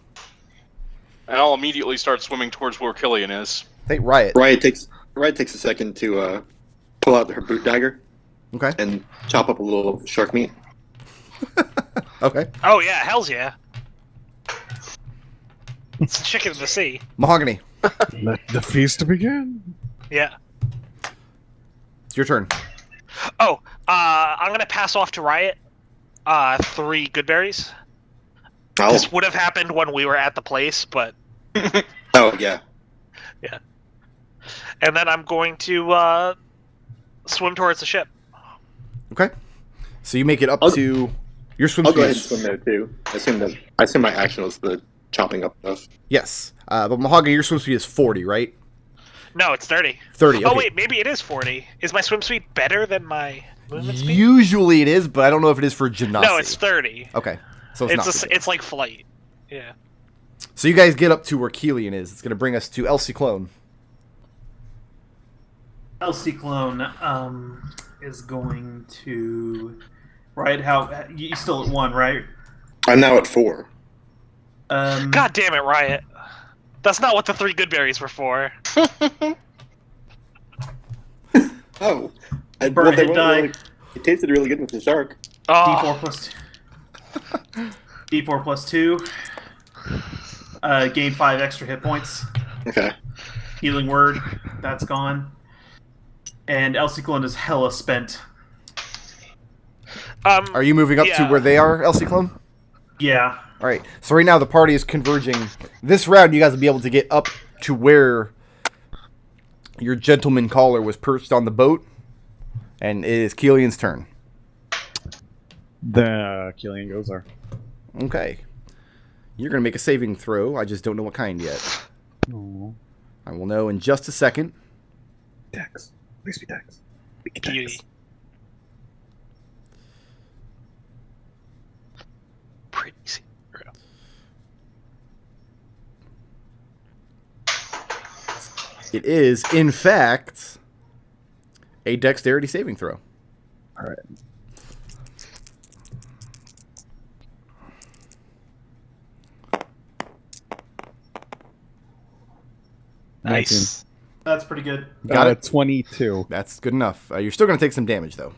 And I'll immediately start swimming towards where Kelian is. Hey, Riot. Riot takes a second to pull out her boot dagger Okay. and chop up a little shark meat. Okay. Oh, yeah, hells yeah. It's chicken in the sea. Mahogany, Let the feast begin. Yeah. it's your turn. Oh, I'm gonna pass off to Riot. 3 good berries. Oh. This would have happened when we were at the place, but Oh, yeah. and then I'm going to swim towards the ship. Okay. So you make it up I'll- to your swim I'll go speed. ahead and swim there, too. I assume my action was the chopping up stuff. Yes. But Mahogany, your swim speed is 40, right? No, it's 30. 30. Oh Okay. wait, maybe it is 40. Is my swim speed better than my movement speed? Usually it is, but I don't know if it is for Genasi. No, it's 30. Okay. So it's not. It's like flight. Yeah. So you guys get up to where Kelian is. It's going to bring us to Ciclon. Ciclon is going to. Right? How you still at 1, right? I'm now at 4. God damn it, Riot. That's not what the 3 good berries were for. Oh. Burn hit die. It tasted really good with the shark. Oh, D4 plus 2. Gain 5 extra hit points. Okay. Healing word, that's gone. And Ciclon is hella spent. Are you moving up to Yeah. where they are, Ciclon? Yeah. All right. So right now the party is converging. This round, you guys will be able to get up to where your gentleman caller was perched on the boat, and it is Kelian's turn. The Kelian goes there. Okay. You're going to make a saving throw. I just don't know what kind yet. Oh, I will know in just a second. Dex. Please be Dex. Be beauty. Dex. Pretty zero. It is, in fact, a dexterity saving throw. All right. Nice. That's pretty good. Got it? 22. That's good enough. You're still going to take some damage, though.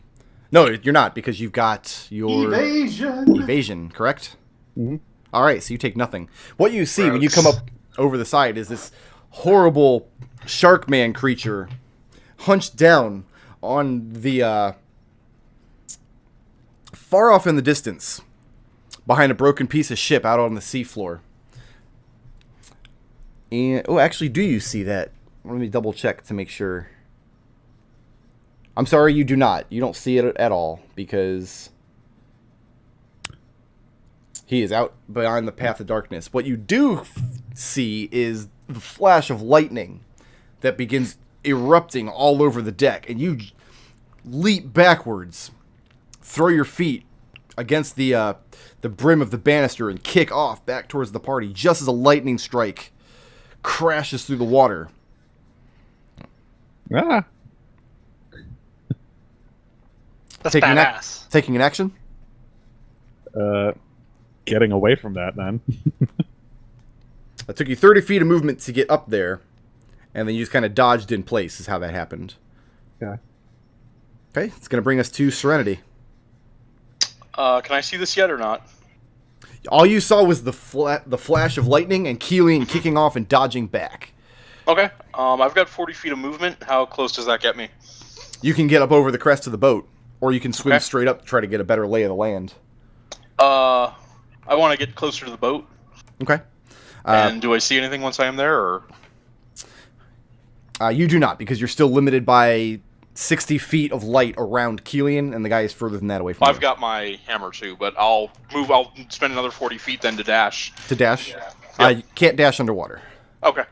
No, you're not, because you've got your evasion, correct? Mhm. All right, so you take nothing. What you see when you come up over the side is this horrible shark man creature hunched down on the far off in the distance behind a broken piece of ship out on the seafloor. And oh, actually, do you see that? Let me double check to make sure. I'm sorry, you do not. You don't see it at all because he is out beyond the path of darkness. What you do see is the flash of lightning that begins erupting all over the deck, and you leap backwards, throw your feet against the brim of the banister, and kick off back towards the party just as a lightning strike crashes through the water. Ah. That's Taking badass. Taking an action? Getting away from that, then. It took you 30 feet of movement to get up there, and then you just kind of dodged in place is how that happened. Okay. Okay, it's going to bring us to Serenity. Can I see this yet or not? All you saw was the flash of lightning and Kelian kicking off and dodging back. Okay. I've got 40 feet of movement. How close does that get me? You can get up over the crest of the boat, or you can swim Okay. straight up to try to get a better lay of the land. I want to get closer to the boat. Okay. And do I see anything once I am there, or? You do not, because you're still limited by 60 feet of light around Kelian, and the guy is further than that away from I've you. got my hammer too, but I'll spend another 40 feet then to dash. To dash? Yeah. You can't dash underwater. Okay.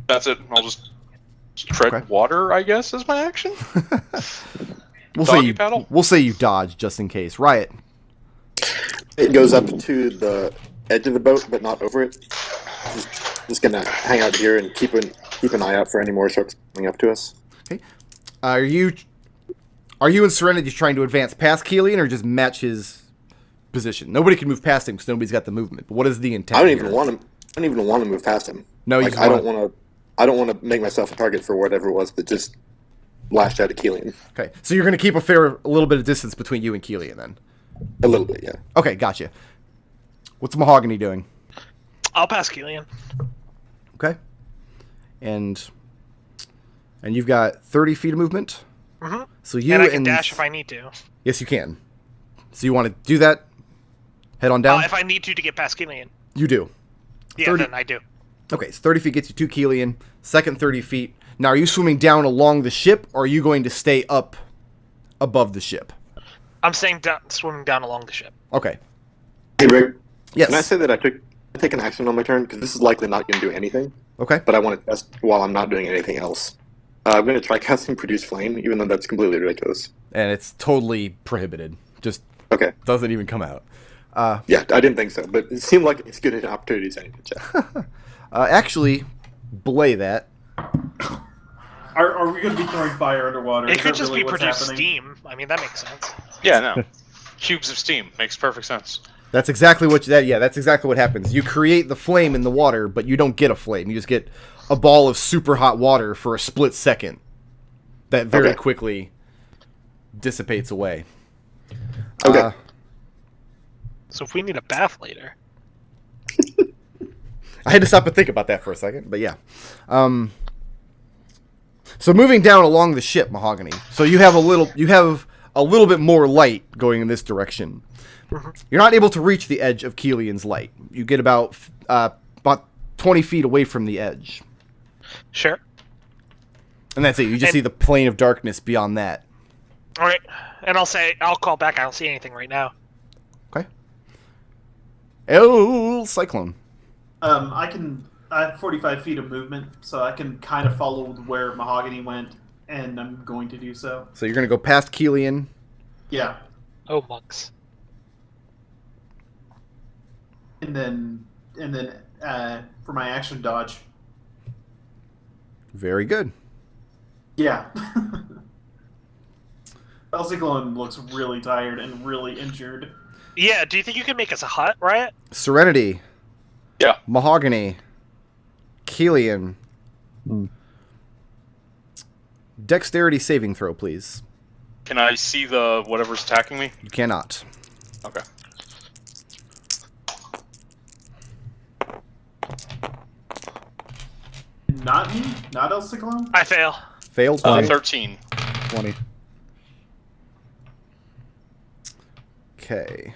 That's it. I'll just tread Okay. water, I guess, is my action. We'll Doggy say you paddle? We'll say you dodge just in case. Riot. It goes up to the edge of the boat, but not over it. Just gonna hang out here and keep an eye out for any more sharks coming up to us. Okay. Are you in Serenity trying to advance past Kelian or just match his position? Nobody can move past him because nobody's got the movement. But what is the intent? I don't here? even want to move past him. No, you like, just I wanna- don't want to make myself a target for whatever it was that just lashed out at Kelian. Okay, so you're going to keep a little bit of distance between you and Kelian then. A little bit, yeah. Okay, gotcha. What's Mahogany doing? I'll pass Kelian. Okay. And you've got 30 feet of movement. Mm-hmm. So you And I can dash if I need to. Yes, you can. So you want to do that? Head on down? If I need to get past Kelian. You do. Yeah, 30 then I do. Okay, so 30 feet gets you to Kelian. Second 30 feet. Now, are you swimming down along the ship, or are you going to stay up above the ship? I'm staying down, swimming down along the ship. Okay. Hey, Rick. Yes. Can I say that I take an action on my turn? Because this is likely not going to do anything. Okay. But I want to test while I'm not doing anything else. I'm going to try casting Produce Flame, even though that's completely ridiculous. And it's totally prohibited. Just Okay. doesn't even come out. Yeah, I didn't think so, but it seemed like it's good an opportunity to check. Actually, belay that. Are we going to be throwing fire underwater? It Is could that just really be what's produce happening? steam. I mean, that makes sense. Yeah, no. Cubes of steam makes perfect sense. That's exactly what that's exactly what happens. You create the flame in the water, but you don't get a flame. You just get a ball of super hot water for a split second that very quickly dissipates away. Okay. So if we need a bath later. I had to stop and think about that for a second, but yeah. So moving down along the ship, Mahogany. So you have a little bit more light going in this direction. You're not able to reach the edge of Kelian's light. You get about 20 feet away from the edge. Sure. And that's it. You just see the plane of darkness beyond that. All right. And I'll call back. I don't see anything right now. Okay. Oh, Cyclone. I have 45 feet of movement, so I can kind of follow where Mahogany went, and I'm going to do so. So you're going to go past Kelian. Yeah. Oh, monks. And then for my action dodge. Very good. Yeah. Ciclon looks really tired and really injured. Yeah, do you think you can make us a hut, Riot? Serenity. Yeah. Mahogany. Kelian. Dexterity saving throw, please. Can I see the whatever's attacking me? You cannot. Okay. Not me? Not Ciclon? I fail. Failed. 13. 20. Okay.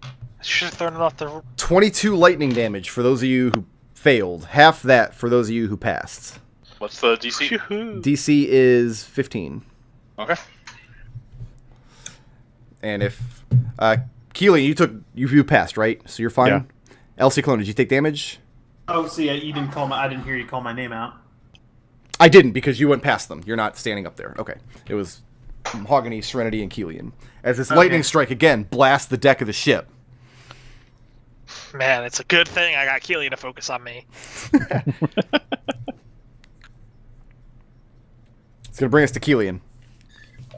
I should have thrown it off the... 22 lightning damage for those of you who failed. Half that for those of you who passed. What's the DC? Yoo-hoo. DC is 15. Okay. And if Kelian, you passed, right? So you're fine. Yeah. Ciclone, did you take damage? Oh, see, you didn't call I didn't hear you call my name out. I didn't because you went past them. You're not standing up there. Okay. It was Mahogany, Serenity, and Kelian. As this lightning strike again blasts the deck of the ship. Man, it's a good thing I got Kelian to focus on me. It's going to bring us to Kelian.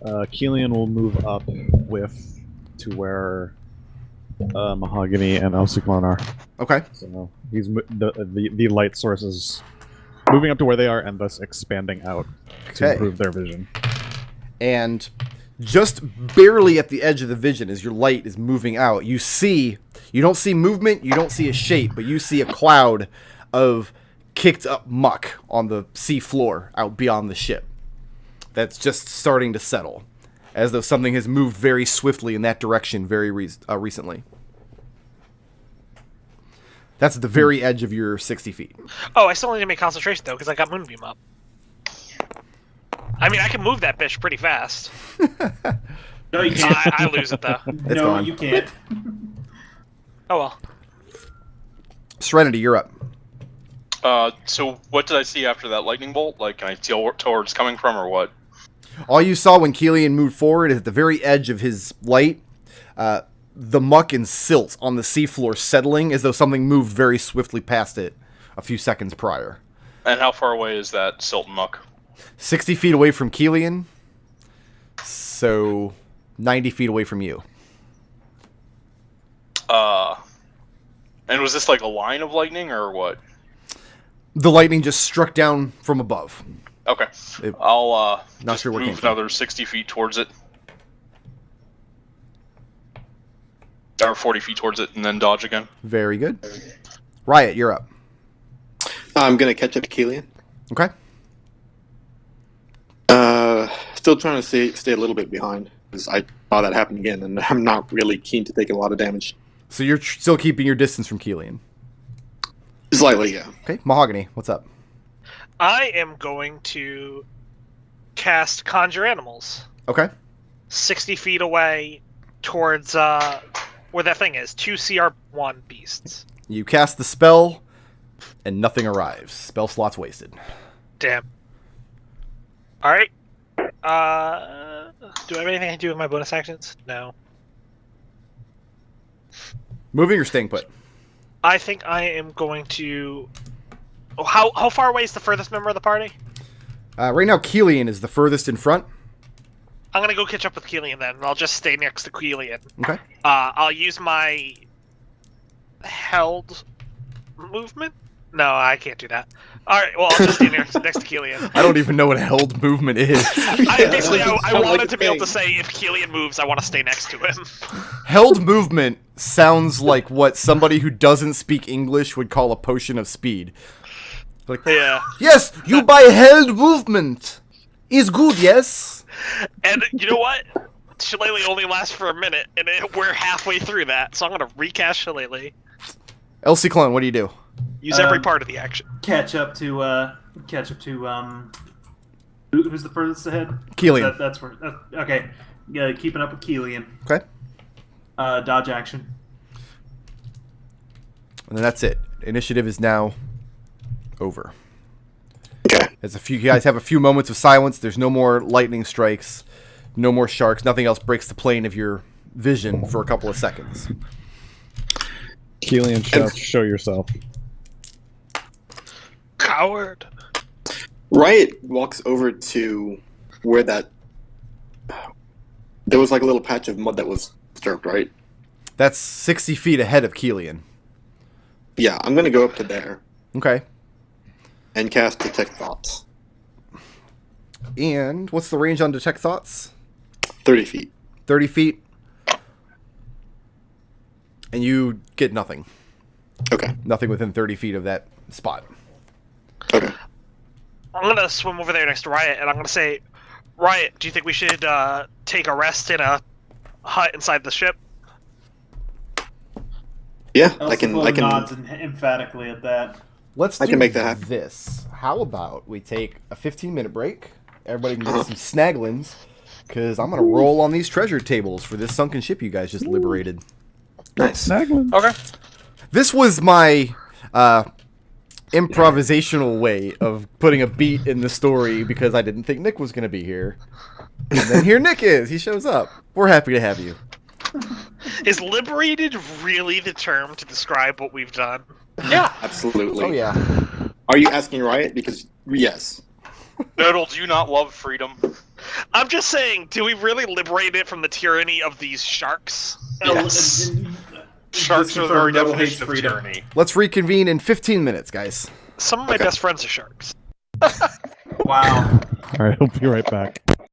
Kelian will move up to where Mahogany and Ciclon are. Okay. So he's the light source is moving up to where they are and thus expanding out to improve their vision. And just barely at the edge of the vision as your light is moving out, you don't see movement, you don't see a shape, but you see a cloud of kicked up muck on the sea floor out beyond the ship. That's just starting to settle, as though something has moved very swiftly in that direction very recently. That's at the very edge of your 60 feet. Oh, I still need to make concentration, though, because I got Moonbeam up. I mean, I can move that bitch pretty fast. No, you can't. I lose it, though. It's No, gone. you can't. Oh, well. Serenity, you're up. So what did I see after that lightning bolt? Like, can I tell where it's coming from, or what? All you saw when Kelian moved forward is at the very edge of his light, the muck and silt on the seafloor settling as though something moved very swiftly past it a few seconds prior. And how far away is that silt and muck? 60 feet away from Kelian, so 90 feet away from you. And was this like a line of lightning, or what? The lightning just struck down from above. Okay. It- I'll Not just sure where it came move from. another 60 feet towards it. Or 40 feet towards it, and then dodge again. Very good. Riot, you're up. I'm going to catch up to Kelian. Okay. Still trying to stay a little bit behind, because I that happen again, and I'm not really keen to take a lot of damage. So you're still keeping your distance from Kelian. Slightly, yeah. Okay, Mahogany, what's up? I am going to cast Conjure Animals. Okay. 60 feet away towards where that thing is. 2 CR1 beasts. You cast the spell, and nothing arrives. Spell slot's wasted. Damn. Alright. Do I have anything to do with my bonus actions? No. Moving or staying put? I think I am going to... Oh, how far away is the furthest member of the party? Right now, Kelian is the furthest in front. I'm going to go catch up with Kelian then. I'll just stay next to Kelian. Okay. I'll use my... held movement? No, I can't do that. Alright, well, I'll just stay next to Kelian. I don't even know what held movement is. I wanted to be able to say if Kelian moves, I want to stay next to him. Held movement sounds like what somebody who doesn't speak English would call a potion of speed. Like, Yeah. yes, you buy held movement. Is good, yes? And you know what? Shillelagh only lasts for a minute, and we're halfway through that, so I'm going to recast Shillelagh. Ciclon, what do you do? Use every part of the action. Catch up to who's the furthest ahead? Kelian. That's where. Okay, yeah, keeping up with Kelian. Okay. Dodge action. And then that's it. Initiative is now over. Okay. As you guys have a few moments of silence, there's no more lightning strikes, no more sharks, nothing else breaks the plane of your vision for a couple of seconds. Kelian shouts, "Show yourself." Coward. Riot walks over to where that... There was like a little patch of mud that was disturbed, right? That's 60 feet ahead of Kelian. Yeah, I'm gonna go up to there Okay. and cast Detect Thoughts. And what's the range on Detect Thoughts? 30 feet. 30 feet. And you get nothing. Okay. Nothing within 30 feet of that spot. Okay. I'm going to swim over there next to Riot, and I'm going to say, Riot, do you think we should take a rest in a hut inside the ship? Yeah, I can nods emphatically at that. I can make that happen. This. How about we take a 15-minute break? Everybody can get some snagglins, because I'm going to roll on these treasure tables for this sunken ship you guys just liberated. Nice. Snaglin. Okay. This was my improvisational way of putting a beat in the story because I didn't think Nich was going to be here. And then here Nich is. He shows up. We're happy to have you. Is liberated really the term to describe what we've done? Yeah. Absolutely. Oh, yeah. Are you asking Riot? Because yes. Nodal, do you not love freedom? I'm just saying, do we really liberate it from the tyranny of these sharks? Yes. Sharks are the very Nodal hates definition of freedom. tyranny. Let's reconvene in 15 minutes, guys. Some of my best friends are sharks. Wow. All right, I'll be right back.